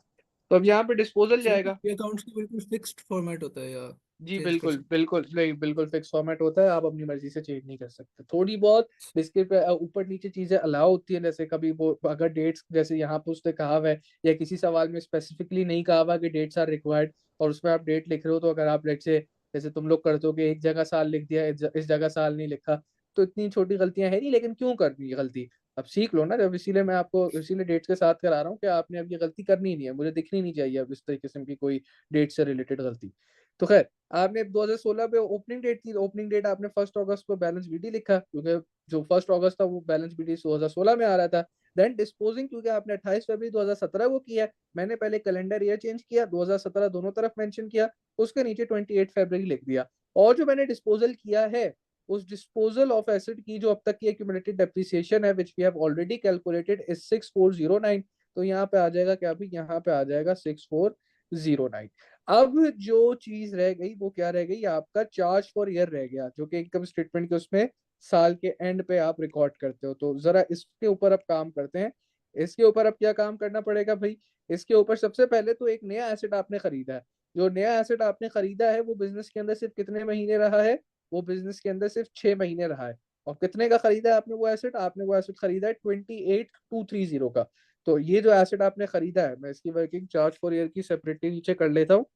तो अब यहाँ पे डिस्पोजल सो जाएगा। ये अकाउंट्स की बिल्कुल फिक्स्ड फॉर्मेट होता है या जी चेंज कर बिल्कुल सकते बिल्कुल नहीं, बिल्कुल फिक्स फॉर्मेट होता है, आप अपनी मर्जी से चेंज नहीं कर सकते। थोड़ी बहुत बिस्किट पे ऊपर नीचे चीजें अलाउ होती हैं, जैसे कभी वो अगर डेट्स जैसे यहाँ पे उसने कहा हुआ है या किसी सवाल में स्पेसिफिकली नहीं कहा हुआ कि डेट्स आर रिक्वायर्ड, और उसमें आप डेट लिख रहे हो, तो अगर आप लेट से जैसे तुम लोग करते हो कि एक जगह साल लिख दिया, इस जगह साल नहीं लिखा, तो इतनी छोटी गलतियां है नहीं, लेकिन क्यों करनी है गलती, अब सीख लो ना। जब इसीलिए मैं आपको इसीलिए डेट्स के साथ करा रहा हूँ कि आपने अब ये गलती करनी ही नहीं है, मुझे दिखनी नहीं चाहिए अब इस तरीके किस्म की कोई डेट से रिलेटेड गलती। तो खैर, आपने 2016 पे ओपनिंग डेट थी, ओपनिंग डेट आपने 1 अगस्त को बैलेंस बीडी लिखा, क्योंकि जो 1 अगस्त था वो बैलेंस बीडी 2016 में आ रहा था। देन डिस्पोजिंग, क्योंकि आपने 28 फरवरी 2017 को किया, मैंने पहले कैलेंडर ईयर चेंज किया, 2017 दोनों तरफ मेंशन किया, उसके नीचे 28 फरवरी लिख दिया। और जो मैंने डिस्पोजल किया है, उस डिस्पोजल ऑफ एसेट की जो अब तक की एक्यूमुलेटेड डेप्रिसिएशन है which we have already calculated is 6409। तो यहाँ पे आ जाएगा क्या भी, यहाँ पे आ जाएगा 6409। अब जो चीज रह गई वो क्या रह गई, आपका चार्ज फॉर ईयर रह गया, जो कि इनकम स्टेटमेंट के उसमें साल के एंड पे आप रिकॉर्ड करते हो। तो जरा इसके ऊपर अब काम करते हैं। इसके ऊपर अब क्या काम करना पड़ेगा भाई, इसके ऊपर सबसे पहले तो एक नया एसेट आपने खरीदा है। जो नया एसेट आपने खरीदा है वो बिजनेस के अंदर सिर्फ कितने महीने रहा है, वो बिजनेस के अंदर सिर्फ 6 महीने रहा है। और कितने का खरीदा है आपने वो एसेट, आपने वो एसेट खरीदा है 28230 का। तो ये जो एसेट आपने खरीदा है, मैं इसकी वर्किंग चार्ज फॉर ईयर की सेपरेटली नीचे कर लेता हूँ।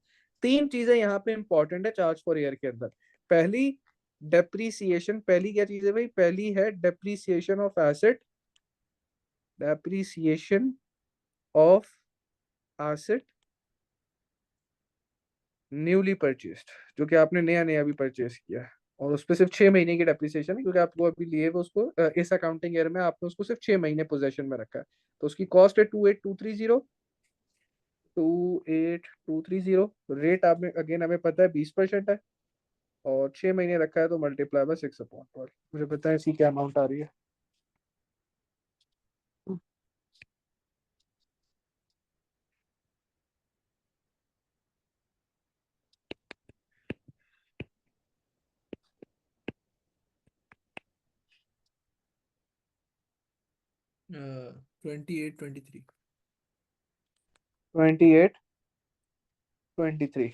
तीन चीजें यहाँ पे इंपॉर्टेंट है चार्ज फॉर ईयर के अंदर। पहली डेप्रीसिएशन, पहली क्या चीज है भाई, पहली है depreciation of asset, depreciation of asset newly purchased, जो कि आपने नया नया भी परचेज किया है, और उस पर सिर्फ 6 महीने की डेप्रिसिएशन है, क्योंकि आपको अभी लिए हुए उसको इस अकाउंटिंग ईयर में आपने उसको सिर्फ 6 महीने पोजेशन में रखा है। तो उसकी कॉस्ट है 28230, 28230। रेट आपने अगेन हमें पता है 20% है, और 6 महीने रखा है, तो मल्टीप्लाई बाय 6/12। मुझे पता है इसकी क्या अमाउंट आ रही है। 28-23। 2823।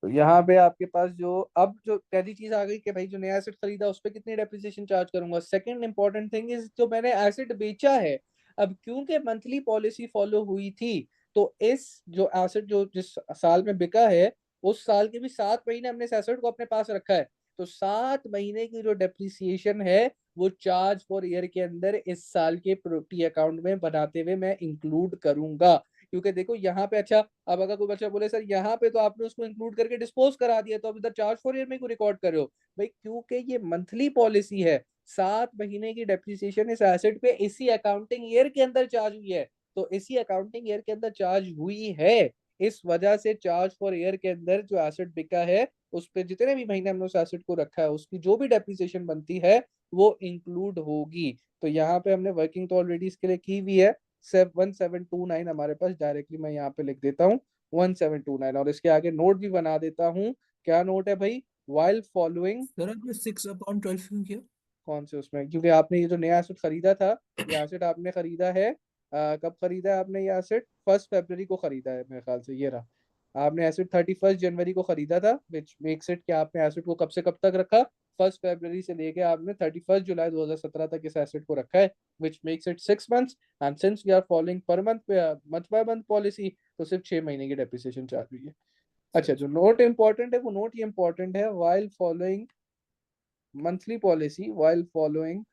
तो यहाँ पे आपके पास जो अब जो पहली चीज आ गई कि भाई जो नया एसेट खरीदा उस पर कितनी डेप्रिसिएशन चार्ज करूंगा। सेकंड इंपॉर्टेंट थिंग इज जो मैंने एसेट बेचा है, अब क्योंकि मंथली पॉलिसी फॉलो हुई थी, तो इस जो एसेट जो जिस साल में बिका है उस साल के भी 7 महीने हमने इस एसेट को अपने पास रखा है, तो 7 महीने की जो डेप्रिसिएशन है वो चार्ज फॉर ईयर के अंदर इस साल के प्रॉपर्टी अकाउंट में बनाते हुए मैं इंक्लूड करूंगा। क्योंकि देखो यहाँ पे, अच्छा अब अगर कोई बच्चा बोले सर यहाँ पे तो आपने उसको इंक्लूड करके डिस्पोज करा दिया, तो अब इधर चार्ज फॉर ईयर में क्यों रिकॉर्ड कर रहे हो भाई? क्योंकि ये मंथली पॉलिसी है, 7 महीने की डेप्रिसिएशन इस एसेट पे इसी अकाउंटिंग ईयर के अंदर चार्ज हुई है, तो इसी अकाउंटिंग ईयर के अंदर चार्ज हुई है। इस वजह से चार्ज फॉर ईयर के अंदर जो एसेट बिका है उस पे जितने भी महीने हमने उस एसेट को रखा है उसकी जो भी डेप्रिसिएशन बनती है वो इंक्लूड होगी। तो यहाँ पे हमने वर्किंग तो ऑलरेडी इसके लिए की हुई है। 1729 हमारे पास डायरेक्टली मैं यहाँ पे लिख देता हूँ 1729, और इसके आगे नोट भी बना देता हूँ। क्या नोट है भाई? While following. सर आपने 6/12 क्यों किया? कौन से उसमें? क्योंकि आपने ये जो नया एसेट खरीदा था, ये एसेट आपने खरीदा है कब खरीदा है आपने? ये एसेट 1 फरवरी को खरीदा है मेरे ख्याल से। ये रहा, आपने एसेट 31 जनवरी को खरीदा था, विच मेक्स इट कि आपने एसेट को कब से कब तक रखा? 1 फरवरी से लेके आपने 31 जुलाई 2017 तक इस एसेट को रखा है, which makes it 6 months. And since we are following per month month by month policy, तो सिर्फ 6 महीने की डेप्रिसिएशन चार्ज हुई है। अच्छा, जो नोट इंपॉर्टेंट है वो नोट ये इंपॉर्टेंट है, while following monthly policy, while following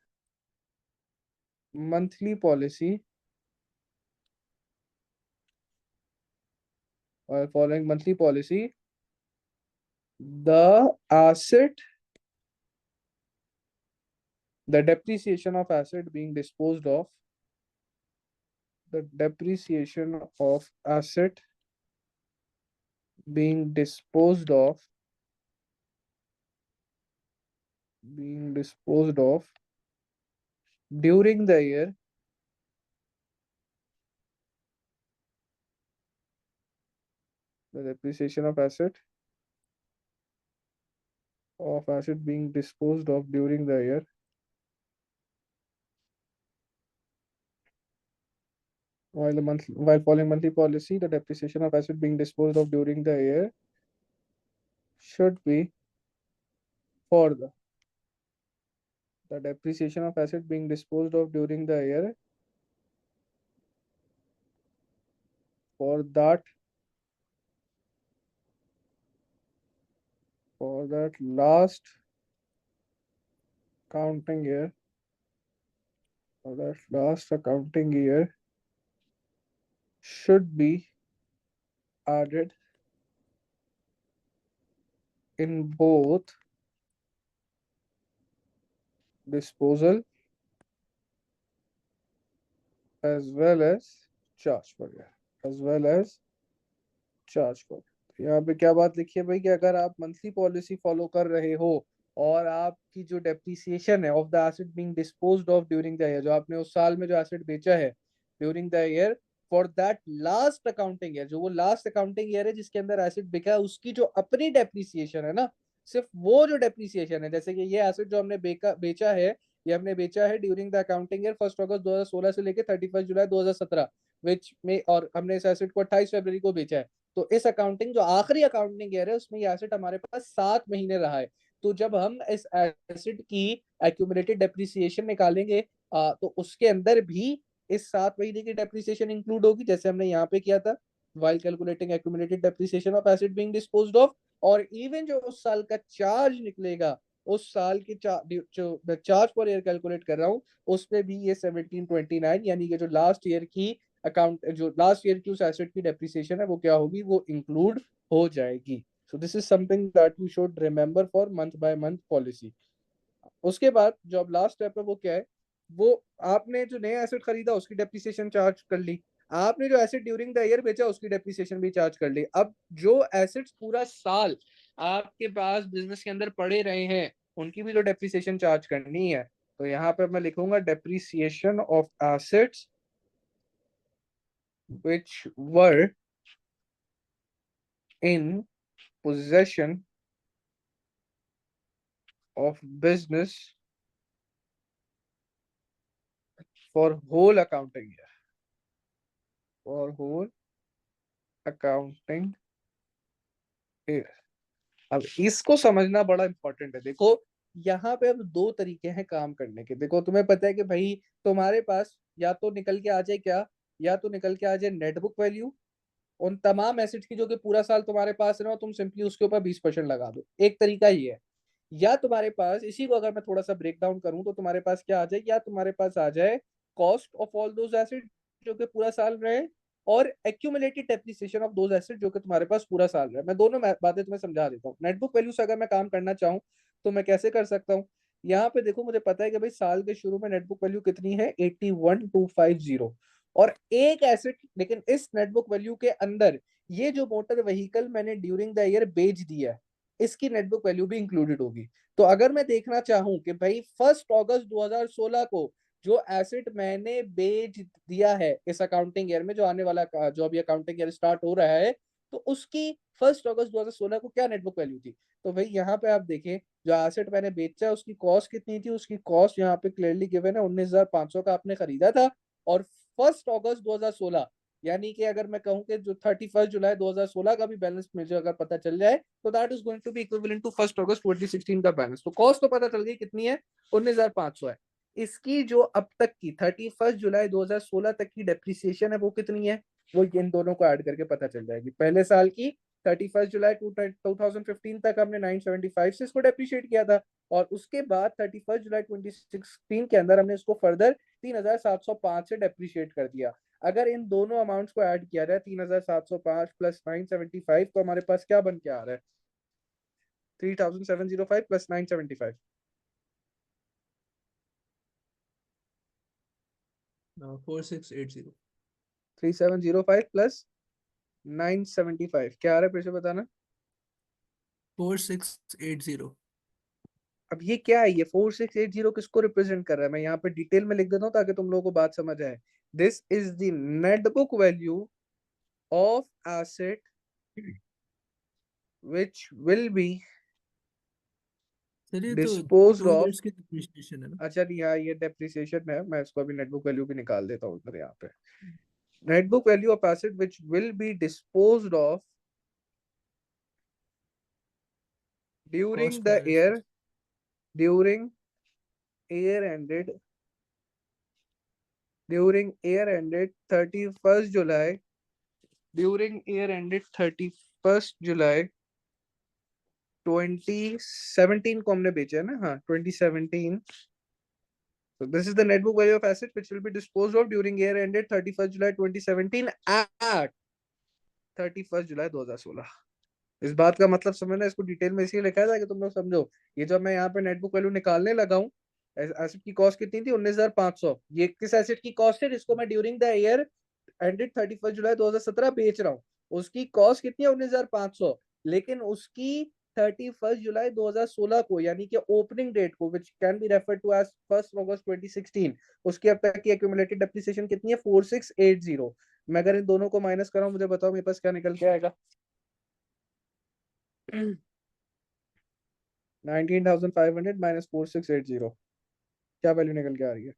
monthly policy, while following monthly policy, the asset, the depreciation of asset being disposed of, the depreciation of asset being disposed of, being disposed of during the year, the depreciation of asset being disposed of during the year, while following monthly policy, the depreciation of asset being disposed of during the year should be for the depreciation of asset being disposed of during the year for that last accounting year, for that last accounting year should be added in both disposal as well as charge for year, as well as charge for. यहाँ पे क्या बात लिखी है भाई कि अगर आप मंथली पॉलिसी फॉलो कर रहे हो और आपकी जो डेप्रिसिएशन है of the asset being disposed of during the year, जो आपने उस साल में जो एसेट बेचा है during the year, for that last accounting year, जो वो लास्ट अकाउंटिंग ईयर है जिसके अंदर एसेट बिका है, उसकी जो अपनी डेप्रिसिएशन है ना, सिर्फ वो जो डेप्रिसिएशन है, जैसे कि ये एसेट जो हमने बेचा है, ये हमने बेचा है during the accounting year 1 August 2016 से लेकर 31 जुलाई 2017, विच में, और हमने इस एसेट को 28 फरवरी को बेचा है। तो इस अकाउंटिंग जो आखिरी अकाउंटिंग ईयर है उसमें ये एसेट हमारे पास 7 महीने रहा है। तो जब हम इस एसेट की एक्यूमुलेटेड डेप्रिसिएशन निकालेंगे तो उसके अंदर भी इस 7 महीने की डेप्रिसिएशन इंक्लूड होगी, जैसे हमने यहाँ पे किया था, while calculating accumulated depreciation of asset being disposed of। और इवन जो उस साल का चार्ज निकलेगा, उस साल की जो मैं चार्ज पर ईयर कैलकुलेट कर रहा हूँ, उसमें भी ये 1729 यानी कि जो लास्ट ईयर की अकाउंट जो लास्ट ईयर की उस एसेट की डेप्रिसिएशन है वो क्या होगी, वो इंक्लूड हो जाएगी। So this is something that we should remember for month by month policy. उसके बाद जो अब लास्ट स्टेप है वो क्या है, वो आपने जो नया एसेट खरीदा उसकी डेप्रिसिएशन चार्ज कर ली, आपने जो एसेट ड्यूरिंग द ईयर बेचा उसकी डेप्रिसिएशन भी चार्ज कर ली। अब जो एसेट्स पूरा साल आपके पास बिजनेस के अंदर पड़े रहे हैं उनकी भी तो डेप्रिसिएशन चार्ज करनी है। तो यहाँ पर मैं लिखूंगा depreciation of assets which were in possession of business for whole accounting year, for whole accounting year। अब इसको समझना बड़ा इंपॉर्टेंट है। देखो यहाँ पे अब दो तरीके हैं काम करने के। देखो तुम्हें पता है कि भाई तुम्हारे पास या तो निकल के आ जाए क्या, या तो निकल के आ जाए नेटबुक वैल्यू उन तमाम एसेट्स की जो कि पूरा साल तुम्हारे पास है ना, तुम सिंपली उसके ऊपर 20% लगा दो। एक तरीका ये है। या तुम्हारे पास इसी को अगर मैं थोड़ा सा ब्रेक डाउन करूं तो तुम्हारे पास क्या आ जाए, या तुम्हारे पास आ जाए cost of all those asset जो कि पूरा साल रहे, और accumulated depreciation of those asset जो कि तुम्हारे पास पूरा साल रहे। मैं दोनों बातें तुम्हें समझा देता हूँ। नेटबुक वैल्यू से अगर मैं काम करना चाहूँ तो मैं कैसे कर सकता हूँ। यहाँ पे देखो मुझे पता है कि भाई साल के शुरू में नेटबुक वैल्यू कितनी है 81250, और एक एसेट, लेकिन इस नेटबुक वैल्यू के अंदर ये जो मोटर व्हीकल मैंने ड्यूरिंग द ईयर बेच दिया है इसकी नेटबुक वैल्यू भी इंक्लूडेड होगी। तो अगर मैं देखना चाहूं कि भाई 1 अगस्त 2016 को जो एसेट मैंने बेच दिया है इस अकाउंटिंग ईयर में, जो आने वाला जो अभी अकाउंटिंग ईयर स्टार्ट हो रहा है, तो उसकी 1 अगस्त 2016 को क्या नेटबुक वैल्यू थी। तो भाई यहाँ पे आप देखें जो एसेट मैंने बेचा उसकी कॉस्ट कितनी थी, उसकी कॉस्ट यहाँ पे क्लियरली गिवन है 19,500 का आपने खरीदा था। और 1 अगस्त 2016 यानी कि अगर मैं कहूं कि जो 31 जुलाई 2016 का भी बैलेंस मुझे अगर पता चल जाए तो that is going to be equivalent to 1 August 2016 का बैलेंस। तो कॉस्ट तो पता चल गई कितनी है, 19,500 है। इसकी जो अब तक की 31 जुलाई 2016 तक की डेप्रिसिएशन है वो कितनी है, वो इन दोनों को ऐड करके पता चल जाएगी। पहले साल की 31 जुलाई 2015 तक हमने 975 से इसको डेप्रिशिएट किया था, और उसके बाद 31 जुलाई 2016 के अंदर हमने इसको फर्दर 3,705 से डेप्रिशिएट कर दिया। अगर इन दोनों अमाउंट्स को ऐड किया जाए 3,705 प्लस 975, तो हमारे पास क्या बन के आ रहा है, 3,705 प्लस 975, 4680 3705 प्लस 975 क्या आ रहा है, फिर से बताना। 4680 अब ये क्या है, ये 4680 किसको रिप्रेजेंट कर रहा है, मैं यहाँ पे डिटेल में लिख देता हूँ ताकि तुम लोगों को बात समझ आए। This is the net book value of asset which will B sir ये तो डिस्पोज्ड 2 ऑफ। इयर्स की डिप्रिसिएशन है ना। अच्छा नहीं, हाँ ये डेप्रिसिएशन है, मैं इसको अभी नेटबुक वैल्यू भी निकाल देता हूँ इधर यहाँ पे। Net book value of asset which will be disposed of during cost the minus year, during year ended, during year ended 31 July, during year ended 31 July 2017 को हमने बेचा है ना, हाँ 2017। So this is the net book value of asset which will be disposed of during year ended 31st July 2017 at 31st जुलाई 2016। इस बात का मतलब समझना, इसको डिटेल में इसलिए लिखा है ताकि तुम लोग समझो। ये जब मैं यहाँ पे नेटबुक वैल्यू निकालने लगा हूँ, एसेट की कॉस्ट कितनी थी 19,500, ये किस एसेट की कॉस्ट है जिसको मैं during the year ended 31 July 2017 बेच रहा हूँ, उसकी कॉस्ट कितनी है 19,500। लेकिन उसकी 31 जुलाई 2016 को यानी कि ओपनिंग डेट को which can be refer to as 1 August 2016, उसकी अब तक की एक्यूमुलेटेड डेप्रिसिएशन कितनी है 4680। मैं अगर इन दोनों को माइनस कर रहा हूँ मुझे बताओ मेरे पास क्या निकल के आएगा 19,500 माइनस 4680, क्या वैल्यू निकल के आ रही है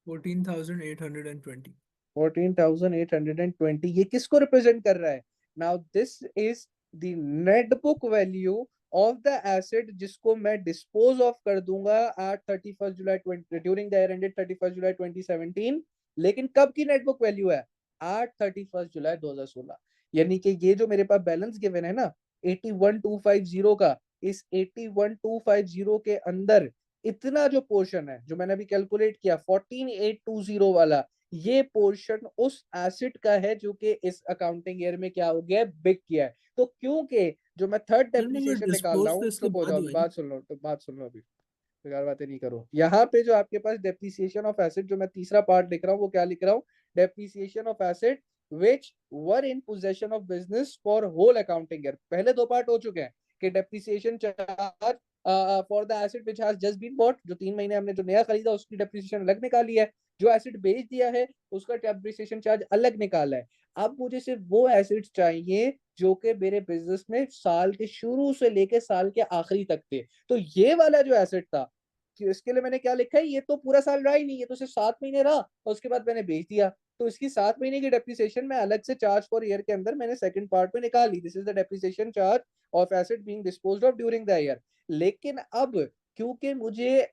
14,820 14,820। ये किसको रिप्रेजेंट कर रहा है, now this is the net book value of the asset जिसको मैं डिस्पोज ऑफ कर दूंगा at 31 July 20 during the year ended 31 July 2017। लेकिन कब की नेट बुक वैल्यू है एट 31 जुलाई 2016। यानी कि ये जो मेरे पास बैलेंस गिवन है ना 81,250 का, इस 81,250 के अंदर इतना जो पोर्शन है जो मैंने अभी कैलकुलेट किया 14,820 वाला, ये पोर्शन उस एसेट का है जो कि इस अकाउंटिंग ईयर में क्या हो गया है, बिक किया है। तो क्योंकि जो मैं थर्ड सर मैं डेप्रिसिएशन निकाल रहा डिस्पोज तो हूँ, इसके चुप हो बाद जाओ, हुआ है ना। बात सुन लो अभी, बेकार बातें नहीं करो। यहाँ पे जो आपके पास डेप्रिसिएशन ऑफ एसेट, जो मैं तीसरा पार्ट लिख रहा हूँ, वो क्या लिख रहा हूँ, depreciation of asset which were in possession of business for whole accounting year. पहले दो पार्ट हो चुके हैं कि depreciation charge for the asset which has just been bought, जो 3 महीने हमने जो नया खरीदा उसकी डेप्रिसिएशन अलग निकाली है, जो एसेट बेच दिया है उसका डेप्रिसिएशन चार्ज अलग निकाला है। अब मुझे सिर्फ वो एसेट्स चाहिए जो कि मेरे बिजनेस में साल के शुरू से लेके साल के आखिरी तक थे। तो ये वाला जो एसेट था, कि इसके लिए मैंने क्या लिखा है, ये तो पूरा साल रहा ही नहीं, ये तो सिर्फ 7 महीने रहा और उसके बाद मैंने बेच दिया। तो इसकी 7 महीने की डेप्रिसिएशन मैं अलग से चार्ज फॉर ईयर के अंदर मैंने सेकंड पार्ट में निकाल ली। This is the depreciation charge of asset being disposed of during the year. लेकिन अब क्योंकि मुझे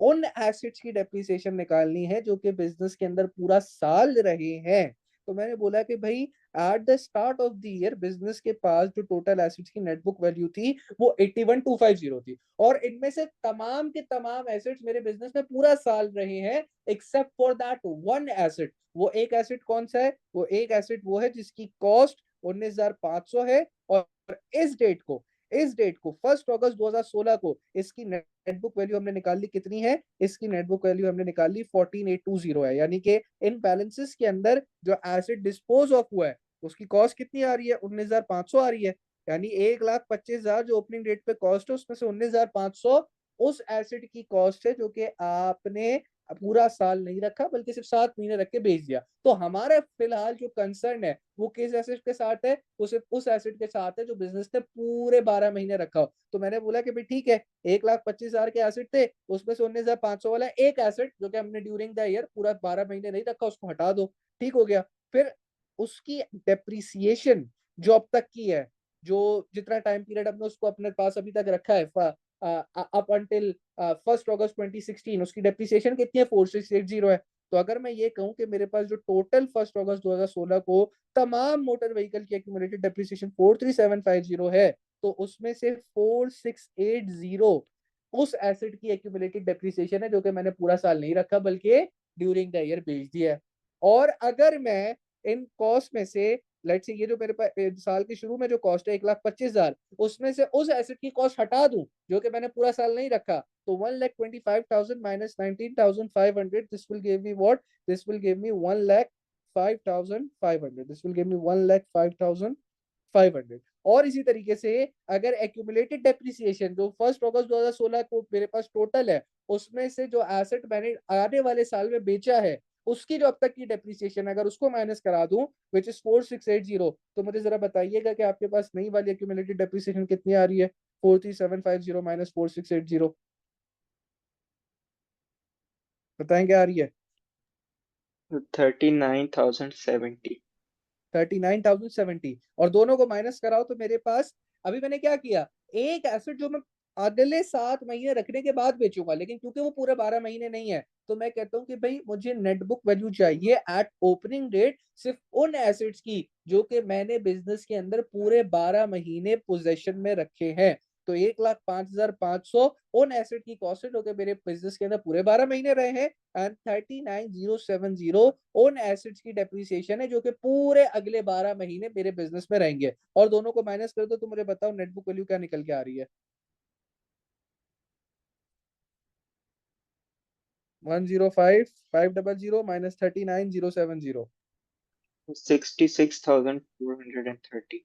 उन एसेट्स की डेप्रिसिएशन निकालनी है जो कि बिजनेस के अंदर पूरा साल रहे हैं, तो मैंने बोला कि भाई at the start of the year business के पास जो टोटल एसेट्स की नेट बुक वैल्यू थी वो 81250 थी, और इनमें से तमाम के तमाम एसेट्स मेरे बिजनेस में पूरा साल रहे हैं except for that one asset. वो एक एसेट कौन सा है, वो एक एसेट वो है जिसकी कॉस्ट 19,500 है, और इस डेट को 1 अगस्त 2016 को इसकी नेट बुक वैल्यू हमने निकाल ली, कितनी है, इसकी नेट बुक वैल्यू हमने निकाल ली 14820 है। यानी कि इन बैलेंसेस के अंदर जो एसेट डिस्पोज ऑफ हुआ है उसकी कॉस्ट कितनी आ रही है, 19,500 आ रही है। यानी 1,25,000 जो ओपनिंग डेट पे कॉस्ट है उसमें से 19,500 उस एसेट की कॉस्ट है जो कि आपने पूरा साल नहीं रखा बल्कि सिर्फ 7 महीने रख के बेच दिया। तो हमारा फिलहाल जो कंसर्न है वो किस एसेट के साथ है, वो सिर्फ उस एसेट के साथ है जो बिजनेस ने पूरे 12 महीने रखा हो। तो मैंने बोला कि भाई ठीक है, 1,25,000 के एसेट थे, उसमें से 19,500 वाला एक एसेट जो कि हमने ड्यूरिंग द ईयर पूरा 12 महीने नहीं रखा उसको हटा दो, ठीक हो गया। फिर उसकी डेप्रिसिएशन जो अब तक की है, जो जितना टाइम पीरियड हमने उसको अपने पास अभी तक रखा है अप अंटिल 1 अगस्त 2016, उसकी डेप्रिसिएशन कितनी है, 4680 है। तो अगर मैं ये कहूं कि मेरे पास जो टोटल 1 अगस्त 2016 को तमाम मोटर व्हीकल की एक्यूमुलेटेड डेप्रिसिएशन 43750 है, तो उसमें से 4680 उस एसेट की एक्यूमुलेटेड डेप्रिसिएशन है जो कि मैंने पूरा साल नहीं रखा बल्कि ड्यूरिंग द ईयर बेच दिया है। और अगर मैं इन कॉस्ट में से लेट्स से ये जो मेरे पास साल के शुरू में जो कॉस्ट है 1,25,000, उसमें से उस एसेट की कॉस्ट हटा दूं जो कि मैंने पूरा साल नहीं रखा, तो 1,25,000 minus 19,500, this will give me what, this will give me 1,05,500, this will give me 1,05,500। और इसी तरीके से अगर एक्यूमुलेटेड डेप्रिसिएशन जो 1 अगस्त 2016 को मेरे पास टोटल है उसमें से जो एसेट मैंने आने वाले साल में बेचा है उसकी जो अब तक की डेप्रिसिएशन अगर उसको माइनस करा दूं विच इज 4680, तो मुझे जरा बताइएगा कि आपके पास नई वाली एक्यूमुलेटेड डेप्रिसिएशन कितनी आ रही है, 43750 माइनस 4680, बताएं क्या आ रही है। 39,070। 39,070, और दोनों को माइनस कराओ तो मेरे पास, अभी मैंने क्या किया, एक एसेट जो मैं अगले 7 महीने रखने के बाद बेचूंगा, लेकिन क्योंकि वो पूरे 12 महीने नहीं है तो मैं कहता हूं कि भाई मुझे नेट बुक वैल्यू चाहिए एट ओपनिंग डेट सिर्फ उन एसेट्स की जो कि मैंने बिजनेस के अंदर पूरे 12 महीने पोजेशन में रखे हैं। तो 1,05,500 उन एसेट की कॉस्ट है जो कि मेरे बिजनेस के अंदर पूरे 12 महीने रहे हैं, एंड 39,070 उन एसेट्स की डेप्रिसिएशन है जो कि पूरे अगले 12 महीने मेरे बिजनेस में रहेंगे। और दोनों को माइनस कर दो तो मुझे बताओ नेट बुक वैल्यू क्या निकल के आ रही है, 105,500 माइनस 39,070, 66,430।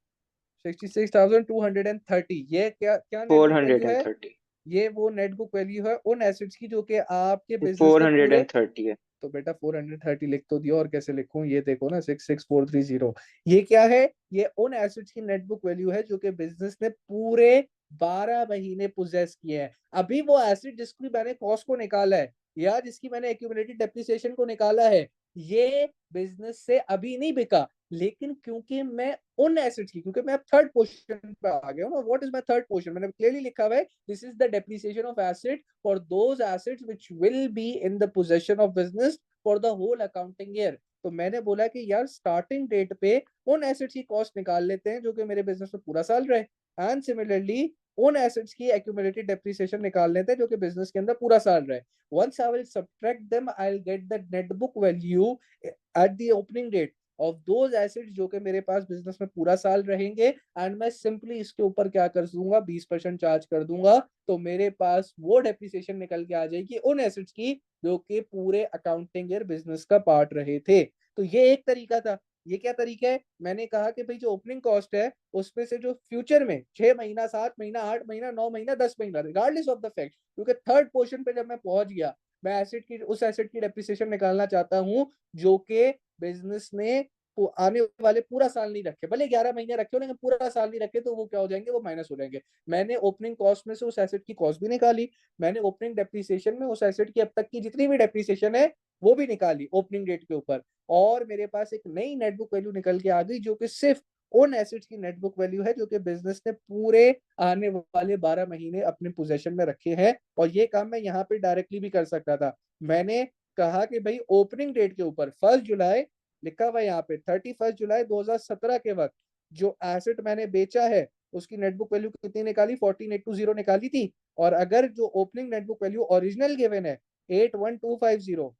66,230। ये क्या क्या net four book value hundred and है, थर्टी ये वो नेट बुक वैल्यू है उन एसेट्स की जो कि आपके बिजनेस फोर ने हंड्रेड पूरे, एंड थर्टी है। तो बेटा 430 लिख तो दिया, और कैसे लिखूं, ये देखो ना 66430, ये क्या है, ये उन एसेट्स की नेट बुक वैल्यू है जो कि बिजनेस ने पूरे 12 महीने पोजेस किए हैं। अभी वो एसेट जिसकी मैंने कॉस्ट को निकाला है या जिसकी मैंने एक्यूमुलेटेड डेप्रिसिएशन को निकाला है, ये बिजनेस से अभी नहीं बिका, लेकिन क्योंकि मैं उन एसेट्स की, क्योंकि मैं अब थर्ड पोर्शन पे आ गया हूं ना, what is my third portion, मैंने क्लियरली लिखा हुआ है this is the depreciation of asset for those assets which will be in the possession of business for the whole accounting year. तो मैंने बोला कि यार स्टार्टिंग डेट पे उन एसेट्स की कॉस्ट निकाल लेते हैं जो कि मेरे बिजनेस में पूरा साल रहे, एंड सिमिलरली उन एसेट्स की एक्यूमुलेटेड डेप्रिसिएशन निकाल लेते हैं जो कि बिजनेस के अंदर पूरा साल रहे। Once I will subtract them, I will get the net book value at the opening date of those assets जो कि मेरे पास बिजनेस में पूरा साल रहेंगे, एंड मैं सिंपली इसके ऊपर क्या कर दूंगा, 20% चार्ज कर दूंगा, तो मेरे पास वो डेप्रिसिएशन निकल के आ जाएगी उन एसेट्स की जो कि पूरे अकाउंटिंग ईयर बिजनेस का पार्ट रहे थे। तो ये एक तरीका था। ये क्या तरीका है, मैंने कहा कि भाई जो ओपनिंग कॉस्ट है उसमें से जो फ्यूचर में 6 महीना, 7 महीना, 8 महीना, 9 महीना, 10 महीना, रिगार्डलेस ऑफ द फैक्ट, क्योंकि थर्ड पोर्शन पे जब मैं पहुंच गया, मैं एसेट की उस एसेट की डेप्रिसिएशन निकालना चाहता हूं जो कि बिजनेस ने आने वाले पूरा साल नहीं रखे, भले 11 महीने रखे हो लेकिन पूरा साल नहीं रखे, तो वो क्या हो जाएंगे, वो माइनस हो जाएंगे। मैंने ओपनिंग कॉस्ट में से उस एसेट की कॉस्ट भी निकाली, मैंने ओपनिंग डेप्रिसिएशन में उस एसेट की अब तक की जितनी भी डेप्रिसिएशन है वो भी निकाली ओपनिंग डेट के ऊपर, और मेरे पास एक नई नेटबुक वैल्यू निकल के आ गई जो कि सिर्फ उन एसेट्स की नेटबुक वैल्यू है जो कि बिजनेस ने पूरे आने वाले 12 महीने अपने पोजेशन में रखे हैं। और ये काम मैं यहाँ पे डायरेक्टली भी कर सकता था। मैंने कहा कि भाई ओपनिंग डेट के ऊपर 1 जुलाई लिखा हुआ यहाँ पे, 31 जुलाई 2017 के वक्त जो एसेट मैंने बेचा है उसकी नेटबुक वैल्यू कितनी निकाली, 14820 निकाली थी। और अगर जो opening net book value original given है 81250,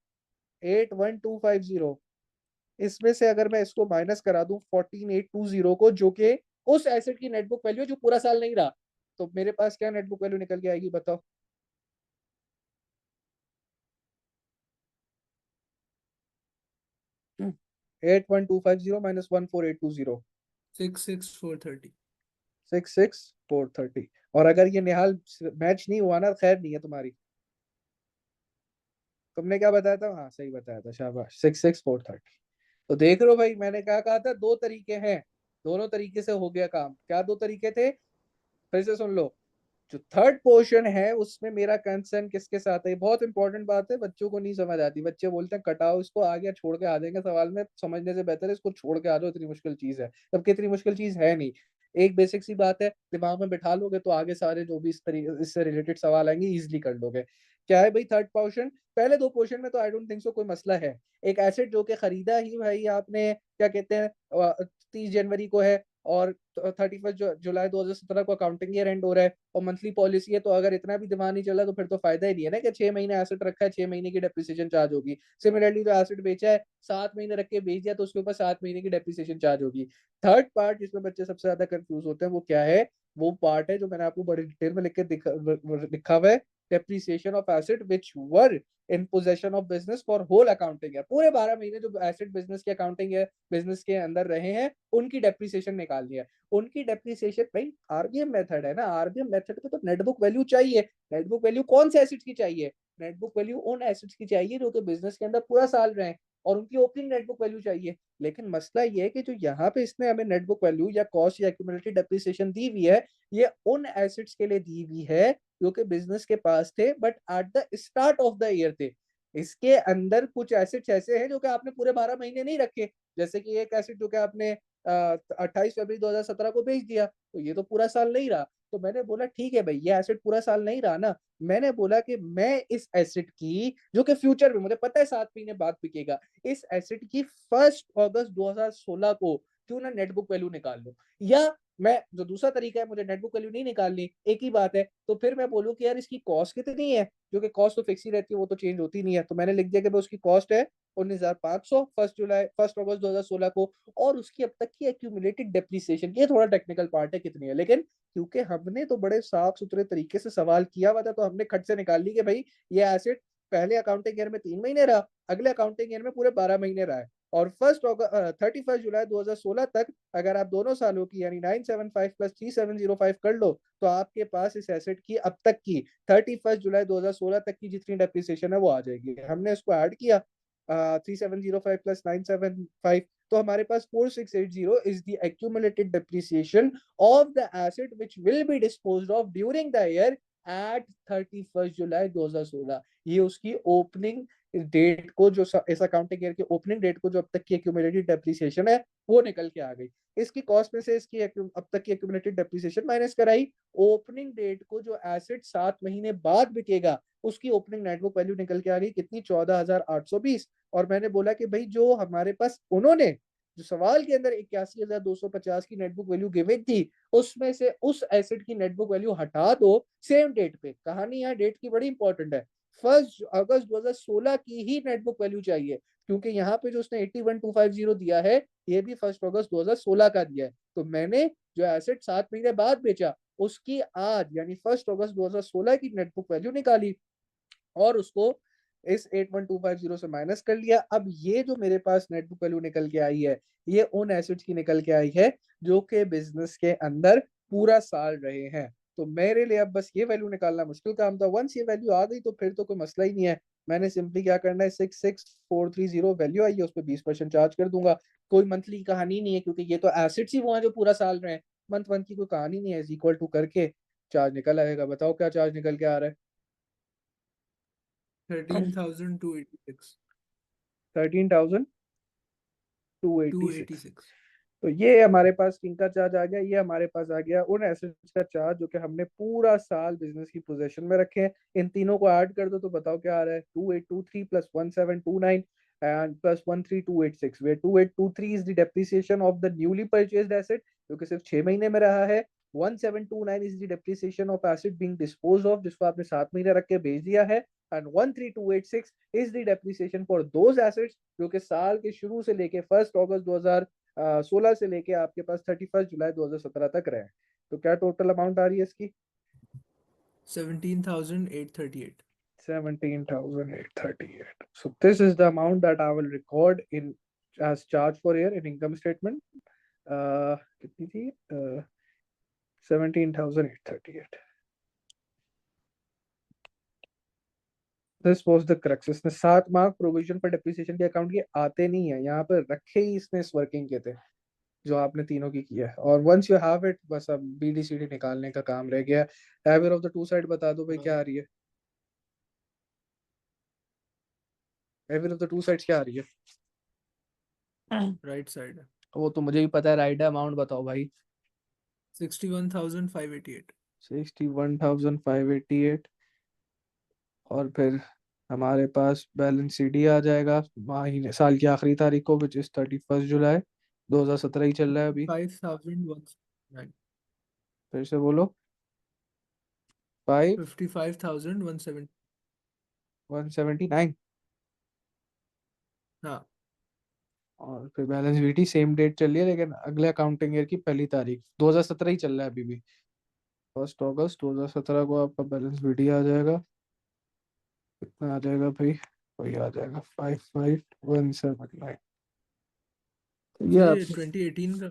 81250, इसमें से अगर मैं इसको माइनस करा दूं 14820 को, जो कि उस एसेट की नेटबुक वैल्यू जो पूरा साल नहीं रहा, तो मेरे पास क्या नेटबुक वैल्यू निकल के आएगी बताओ। 81250 माइनस 14820, 66430। 66430। और अगर ये निहाल मैच नहीं हुआ ना, खैर नहीं है तुम्हारी। तुमने क्या बताया था, हाँ सही बताया था, शाबाश, 66430। तो देख रहे हो भाई, मैंने क्या कहा था, दो तरीके हैं, दोनों तरीके से हो गया काम। क्या दो तरीके थे, फिर से सुन लो। जो थर्ड पोर्शन है उसमें मेरा कंसर्न किसके साथ है, बहुत इंपॉर्टेंट बात है, बच्चों को नहीं समझ आती, बच्चे बोलते हैं कटाओ इसको, आ गया छोड़ के आ जाएंगे सवाल में, समझने से बेहतर है इसको छोड़ के आ जाओ, इतनी मुश्किल चीज है, जबकि इतनी मुश्किल चीज है नहीं। एक बेसिक सी बात है, दिमाग में बिठा लोगे तो आगे सारे जो भी इस तरीके इससे रिलेटेड सवाल आएंगे इजिली कर लोगे। क्या है भाई थर्ड पोर्शन, पहले दो पोर्शन में तो आई डोंट थिंक सो कोई मसला है। एक एसेट जो कि खरीदा ही भाई आपने, क्या कहते हैं, 30 जनवरी को है, और 31 जुलाई 2017 को अकाउंटिंग ईयर एंड हो रहा है, और मंथली पॉलिसी है, तो अगर इतना भी दिमाग नहीं चला तो फिर तो फायदा ही नहीं है ना कि 6 महीने एसेट रखा है, 6 महीने की डेप्रिसिएशन चार्ज होगी। सिमिलरली जो एसेट बेचा है 7 महीने रख के बेच दिया तो उसके ऊपर 7 महीने की डेप्रिसिएशन चार्ज होगी। थर्ड पार्ट जिसमें बच्चे सबसे ज्यादा कंफ्यूज होते हैं वो क्या है, वो पार्ट है जो मैंने आपको बड़ी डिटेल में लिख के लिखा हुआ है, depreciation of asset which were in possession of business for whole accounting है। पूरे 12 महीने जो एसेट बिजनेस की अकाउंटिंग है बिजनेस के अंदर रहे हैं उनकी डेप्रिसिएशन निकालनी है। उनकी डेप्रिसिएशन भाई आरबीएम मेथड है ना, आरबीएम मेथड पे तो नेटबुक वैल्यू चाहिए। नेटबुक वैल्यू कौन से एसेट्स की चाहिए, नेटबुक वैल्यू उन एसेट्स की चाहिए जो कि बिजनेस के अंदर पूरा साल रहे, और उनकी ओपनिंग नेटबुक वैल्यू चाहिए। लेकिन मसला ये है कि जो यहाँ पे इसने हमें नेटबुक वैल्यू या कॉस्ट या एक्यूमुलेटेड डेप्रिसिएशन दी हुई है, ये उन एसेट्स के लिए दी हुई है जो कि बिजनेस के पास थे but at the start of the year थे। इसके अंदर कुछ एसेट्स ऐसे हैं जो कि आपने पूरे 12 महीने नहीं रखे, जैसे कि एक एसेट जो कि आपने 28 फरवरी 2017 को बेच दिया, तो ये तो पूरा साल नहीं रहा। तो मैंने बोला ठीक है भाई, ये एसेट पूरा साल नहीं रहा ना, मैंने बोला कि मैं इस एसेट की जो कि फ्यूचर में मुझे पता है 7 महीने बाद बिकेगा, इस एसेट की 1 अगस्त 2016 को क्यों ना नेटबुक वैल्यू निकाल लो। या मैं जो दूसरा तरीका है, मुझे नेटबुक वैल्यू नहीं निकालनी, एक ही बात है, तो फिर मैं बोलूँ कि यार इसकी कॉस्ट कितनी है, जो कि कॉस्ट तो फिक्स ही रहती है, वो तो चेंज होती नहीं है, तो मैंने लिख दिया कि भाई उसकी कॉस्ट है 19,500 1 अगस्त 2016 को, और उसकी अब तक की एक्यूमुलेटेड डेप्रिसिएशन, ये थोड़ा टेक्निकल पार्ट है कितनी है, लेकिन क्योंकि हमने तो बड़े साफ सुथरे तरीके से सवाल किया हुआ था तो हमने खट से निकाल ली कि भाई ये एसेट पहले अकाउंटिंग ईयर में 3 महीने रहा, अगले अकाउंटिंग ईयर में पूरे 12 महीने रहा है, और 31 जुलाई 2016 तक अगर आप दोनों सालों की यानी 975 प्लस 3705 कर लो, तो आपके पास इस एसेट की अब तक की 31 जुलाई 2016 तक की जितनी डेप्रिसिएशन है वो आ जाएगी। हमने इसको ऐड किया 3705 प्लस 975, तो हमारे पास 4680 is the accumulated depreciation of the asset which will be disposed of during the year at 31 July 2016। ये उसकी ओपनिंग डेट को, जो इस अकाउंटिंग ईयर के ओपनिंग डेट को जो अब तक की एक्यूमुलेटेड डेप्रिसिएशन है वो निकल के आ गई। इसकी कॉस्ट में से इसकी अब तक की एक्यूमुलेटेड डेप्रिसिएशन माइनस कराई, ओपनिंग डेट को जो एसेट 7 महीने बाद बिकेगा उसकी ओपनिंग नेटबुक वैल्यू निकल के आ गई कितनी, 14,820। और मैंने बोला कि भाई जो हमारे पास उन्होंने जो सवाल के अंदर 81,250 की नेटबुक वैल्यू गिवन थी, उसमें से उस एसेट की नेटबुक वैल्यू हटा दो सेम डेट पे। कहानी यहाँ डेट की बड़ी इंपॉर्टेंट है। 1 अगस्त 2016 की ही नेटबुक वैल्यू चाहिए, क्योंकि यहाँ पे जो उसने 81,250 दिया है, ये भी 1 अगस्त 2016 का दिया है। तो मैंने जो एसेट 7 महीने बाद बेचा, उसकी आज यानी 1 अगस्त 2016 की नेटबुक वैल्यू निकाली और उसको इस 81,250 से माइनस कर लिया। अब ये जो मेरे पास नेटबुक वैल्यू निकल के आई है, ये उन एसेट्स की निकल के आई है जो कि बिजनेस के अंदर पूरा साल रहे हैं। तो मेरे लिए अब बस ये वैल्यू निकालना मुश्किल काम था। वंस ये वैल्यू आ गई तो फिर तो कोई मसला ही नहीं है। मैंने सिंपली क्या करना है, 66,430 वैल्यू आई है, उस पर 20% चार्ज कर दूंगा। कोई मंथली की कहानी नहीं है, क्योंकि ये तो एसेट्स ही वो हैं जो पूरा साल रहे हैं। मंथ मंथ की कोई कहानी नहीं है। इज इक्वल टू करके चार्ज निकल आएगा। बताओ क्या चार्ज निकल के आ रहा है? 13,286 13,286। 286 तो ये हमारे पास किनका चार्ज आ गया? ये हमारे पास आ गया उन एसेट्स का चार्ज जो कि हमने पूरा साल बिजनेस की पोजीशन में रखे हैं। इन तीनों को ऐड कर दो तो बताओ क्या आ रहा है? 2823 plus 1729 and plus 13286, where 2823 is the depreciation of the newly purchased asset जो कि सिर्फ 6 महीने में रहा है। 1729 is the depreciation of asset being dispose of, जिसको आपने 7 महीने रख के बेच दिया है। And 13286 is the depreciation for those assets जो कि साल के शुरू से लेके 1 अगस्त 2016 से लेके आपके पास 31 जुलाई 2017 तक रहे। तो क्या टोटल अमाउंट आ रही है इसकी? 17,838 17,838. So this is the amount that I will record in as charge for year in income statement. कितनी थी? 17,838. This was the crux. इसने 7 मार्क प्रोविजन पर डेप्रिसिएशन के अकाउंट के आते नहीं है, यहाँ पर रखे ही इसने इस वर्किंग के थे जो आपने तीनों की किया है। और वंस यू हैव इट, बस अब बीडीसीडी निकालने का काम रह गया। Average of the two side बता दो भाई क्या आ रही है? Average of the two sides क्या आ रही है? राइट साइड है वो तो मुझे भी पता है, राइट है। अमाउंट बताओ भाई। 61,588 61,588। और फिर हमारे पास बैलेंस सीडी आ जाएगा महीने साल की आखिरी तारीख को, विच इज 31 जुलाई 2017 ही चल रहा है अभी। 55,109 फिर से बोलो। 55,170 5,179। हाँ और फिर बैलेंस वीटी सेम डेट चल रही है, लेकिन अगले अकाउंटिंग ईयर की पहली तारीख 2017 ही चल रहा है अभी भी। 1 अगस्त 2017 को आपका बैलेंस वीटी आ जाएगा। कितना आ जाएगा भाई? वही आ जाएगा 55,179। ये सर आप ये 2018 का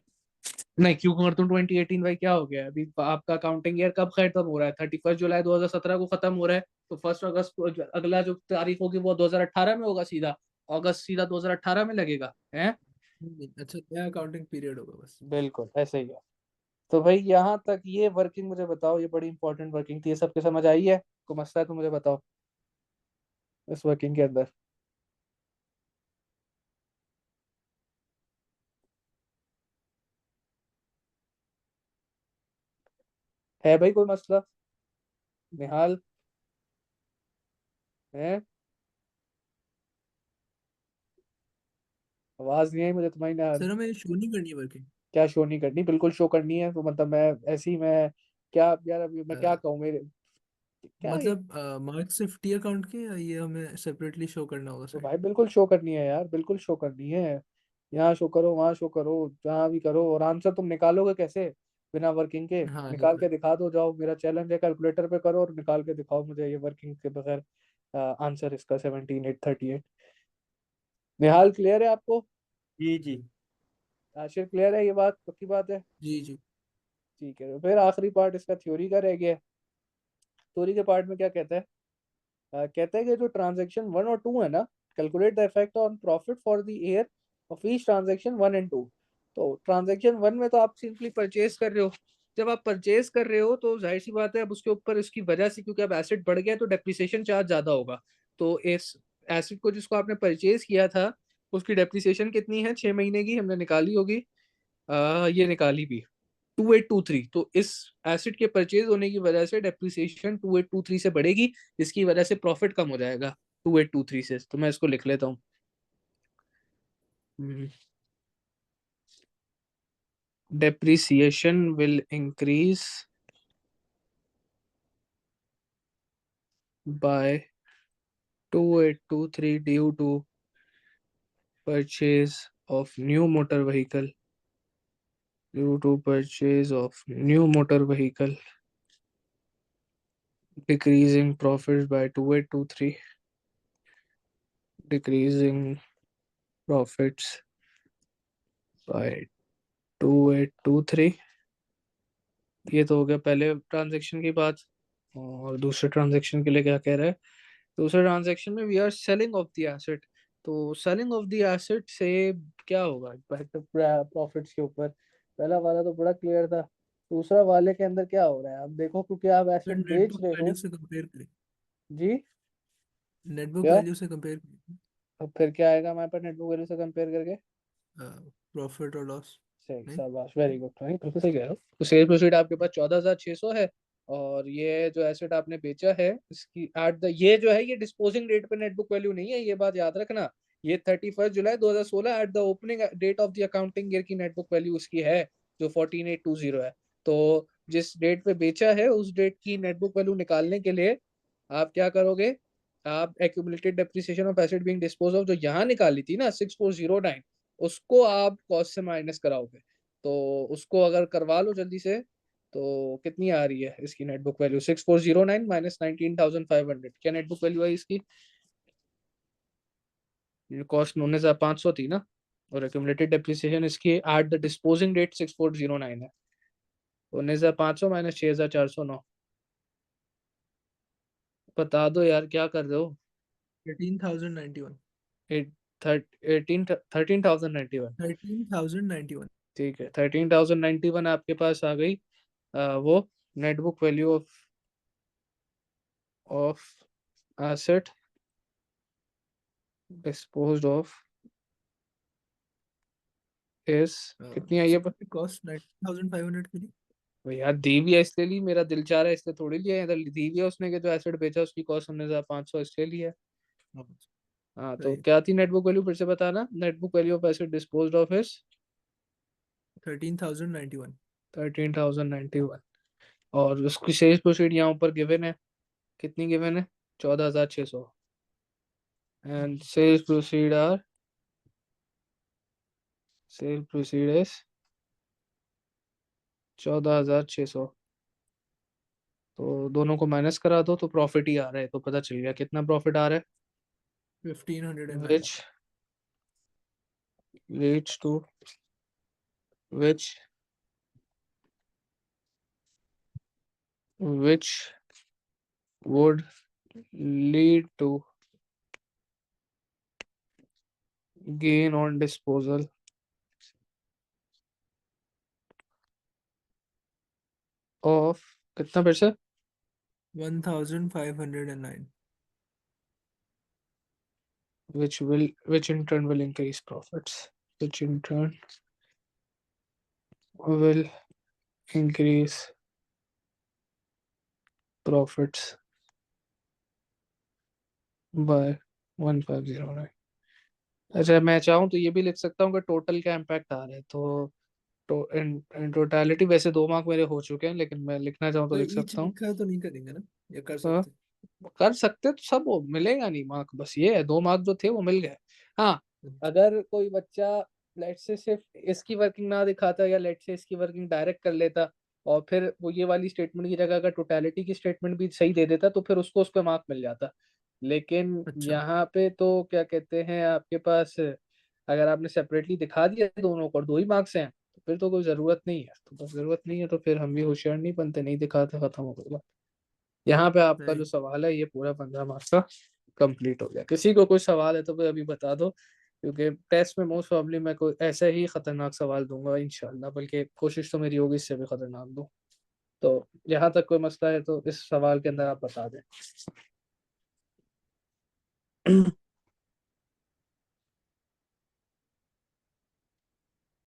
नहीं क्यों कर दूं 2018 भाई? क्या हो गया अभी? आपका अकाउंटिंग ईयर कब खत्म हो रहा है? 31 जुलाई 2017 को खत्म हो रहा है। तो 1 अगस्त को अगला जो तारीख होगी वो 2018 में होगा सीधा। अगस्त सीधा 2018 में लगेगा है। अच्छा नया अकाउंटिंग पीरियड होगा बस बिल्कुल ऐसे ही है। तो भाई यहाँ तक ये वर्किंग मुझे बताओ, ये बड़ी इंपॉर्टेंट वर्किंग थी। ये सबके समझ आई है? को मसला है तो मुझे बताओ इस वर्किंग के अंदर। है भाई कोई मसला? निहाल है? आवाज नहीं आई मुझे तुम्हारी निहाल। सर हमें शो नहीं करनी है वर्किंग क्या शो नहीं करनी? बिल्कुल शो करनी है। तो मतलब मैं ऐसे ही मैं क्या यार, अभी मैं क्या कहूँ मेरे क्या ये? मतलब मार्क्स सिर्फ टी अकाउंट के या ये हमें सेपरेटली शो करना होगा तो साइड भाई पे बिल्कुल शो करनी है यार, बिल्कुल शो करनी है। यहाँ शो करो, वहां शो करो, जहाँ भी करो। और आंसर तुम निकालोगे कैसे बिना वर्किंग के? हाँ ये निकाल तो है के दिखा दो। जाओ, मेरा चैलेंज है, कैलकुलेटर पे करो और निकाल के दिखाओ मुझे ये वर्किंग के बगैर आंसर इसका 17,838। निहाल क्लियर है आपको? जी जी। आशिर क्लियर है? ये बात पक्की बात है? जी जी ठीक है। तो फिर आखिरी पार्ट इसका थ्योरी का रह गया। थ्योरी के पार्ट में क्या कहता है? कहता है कि जो ट्रांजेक्शन 1 और 2 है ना, calculate the effect on profit for the year of each transaction 1 and 2। तो ट्रांजेक्शन 1 में तो आप सिंपली परचेज कर रहे हो। जब आप परचेज कर रहे हो तो जाहिर सी बात है, अब उसके ऊपर इसकी वजह से, क्योंकि अब एसेट बढ़ गया तो डेप्रिसिएशन चार्ज ज्यादा होगा। तो इस एसेट को जिसको आपने परचेज किया था, उसकी डेप्रिसिएशन कितनी है? 6 महीने की हमने निकाली होगी। ये निकाली भी 2823। तो इस एसिड के परचेज होने की वजह से डेप्रिसिएशन 2823 से बढ़ेगी, जिसकी वजह से प्रॉफिट कम हो जाएगा 2823 से। तो मैं इसको लिख लेता हूँ। depreciation will increase by 2823 due to purchase of new motor vehicle, decreasing profits by 2823, decreasing profits by 2823। ये तो हो गया पहले ट्रांजैक्शन की बात। और दूसरे ट्रांजैक्शन के लिए क्या कह रहा है? दूसरे ट्रांजैक्शन में we are selling off the asset. तो सेलिंग ऑफ द एसेट से क्या होगा इम्पैक्ट प्रॉफिट्स के ऊपर? पहला वाला तो बड़ा क्लियर था, दूसरा वाले के अंदर क्या हो रहा है आप देखो, क्योंकि आप फिर एसेट बेच नेटबुक रहे वैल्यू हो। से कंपेयर करें, जी नेटबुक क्या? वैल्यू से कंपेयर करें, अब फिर क्या आएगा हमारे पास नेटबुक वैल्यू से कंपेयर करके? प्रॉफिट और लॉस। सही, नहीं, शाबाश, वेरी गुड, नहीं बिल्कुल सही कह रहे हो। तो सेल प्रोसीड आपके पास 14,600 है, और ये जो एसेट आपने बेचा है इसकी एट द, ये जो है ये डिस्पोजिंग डेट पे नेटबुक वैल्यू नहीं है, ये बात याद रखना। ये 31 July 2016 at the opening date of the accounting year की नेटबुक वैल्यू उसकी है, जो 14,820 है। तो जिस डेट पे बेचा है उस डेट की नेटबुक वैल्यू निकालने के लिए आप क्या करोगे? आप accumulated depreciation of asset being dispose of जो यहाँ निकाली थी ना 6409, उसको आप कॉस्ट से माइनस कराओगे। तो उसको अगर करवा लो जल्दी से, तो कितनी आ रही है इसकी नेटबुक वैल्यू? 6409 माइनस 19,500, क्या नेटबुक वैल्यू है इसकी? कॉस्ट 19,500 थी ना, और एक्यूमुलेटेड डेप्रिसिएशन इसकी एट द डिस्पोजिंग डेट 6409 है। 19,500 माइनस 6,409, बता दो यार क्या कर रहे हो? 13,091, 13,091। 13,091। ठीक है, 13,091 आपके पास आ गई। वो net book value of asset disposed of is कितनी आई है? कॉस्ट 19,500 की थी। भाई यार दी भी है इसलिए ली, मेरा दिल चाह रहा है इसलिए थोड़ी लिया है, इधर दी भी है उसने कि जो एसेट बेचा उसकी कॉस्ट 19,500 इसलिए लिया है। हाँ, हाँ, तो सही। क्या थी नेटबुक वैल्यू फिर से बताना? Net book value of asset disposed of is 13,091। 13,091, और उसकी सेल्स प्रोसीड यहाँ ऊपर गिवन है, कितनी गिवन है? 14,600, एंड सेल प्रोसीड इज 14,600। तो दोनों को माइनस करा दो तो प्रॉफिट ही आ रहा है, तो पता चल गया कितना प्रॉफिट आ रहा है। 1,509। which leads to which would lead to gain on disposal of कितना फिर से? 1,509। which in turn will increase profits, which in turn will increase profits by 1,509। अच्छा, मैं चाहूँ तो ये भी लिख सकता हूँ कि टोटल क्या इम्पैक्ट आ रहा है। तो इन टोटलिटी वैसे 2 मार्क मेरे हो चुके हैं, लेकिन मैं लिखना चाहूँ तो तो लिख ईच सकता हूँ। लिखा है तो नहीं करेंगे ना, या कर हाँ, सकते हैं? कर सकते तो सब वो मिलेगा नहीं मार्क, बस ये है 2 मार्क जो थे वो मिल गए। हाँ, अगर कोई बच्चा लेट से सिर्फ इसकी वर्किंग ना दिखाता या लेट से इसकी वर्किंग डायरेक्ट कर लेता, और फिर वो ये वाली स्टेटमेंट की जगह अगर टोटलिटी की स्टेटमेंट भी सही दे देता, तो फिर उसको उस पर मार्क मिल जाता। लेकिन अच्छा, यहाँ पे तो क्या कहते हैं आपके पास, अगर आपने सेपरेटली दिखा दिया दोनों को और 2 ही मार्क्स हैं, तो फिर तो कोई जरूरत नहीं है। तो बस जरूरत नहीं है तो फिर हम भी होशियार नहीं बनते, नहीं दिखाते, खत्म हो गया। यहाँ पे आपका जो सही। सवाल है ये पूरा 15 मार्क्स का कंप्लीट हो गया। किसी को कोई सवाल है तो फिर अभी बता दो, क्योंकि टेस्ट में मोस्ट प्रॉब्ली मैं कोई ऐसा ही खतरनाक सवाल दूंगा इंशाल्लाह, बल्कि कोशिश तो मेरी होगी इससे भी खतरनाक दूं। तो यहाँ तक कोई मसला है तो इस सवाल के अंदर आप बता दें।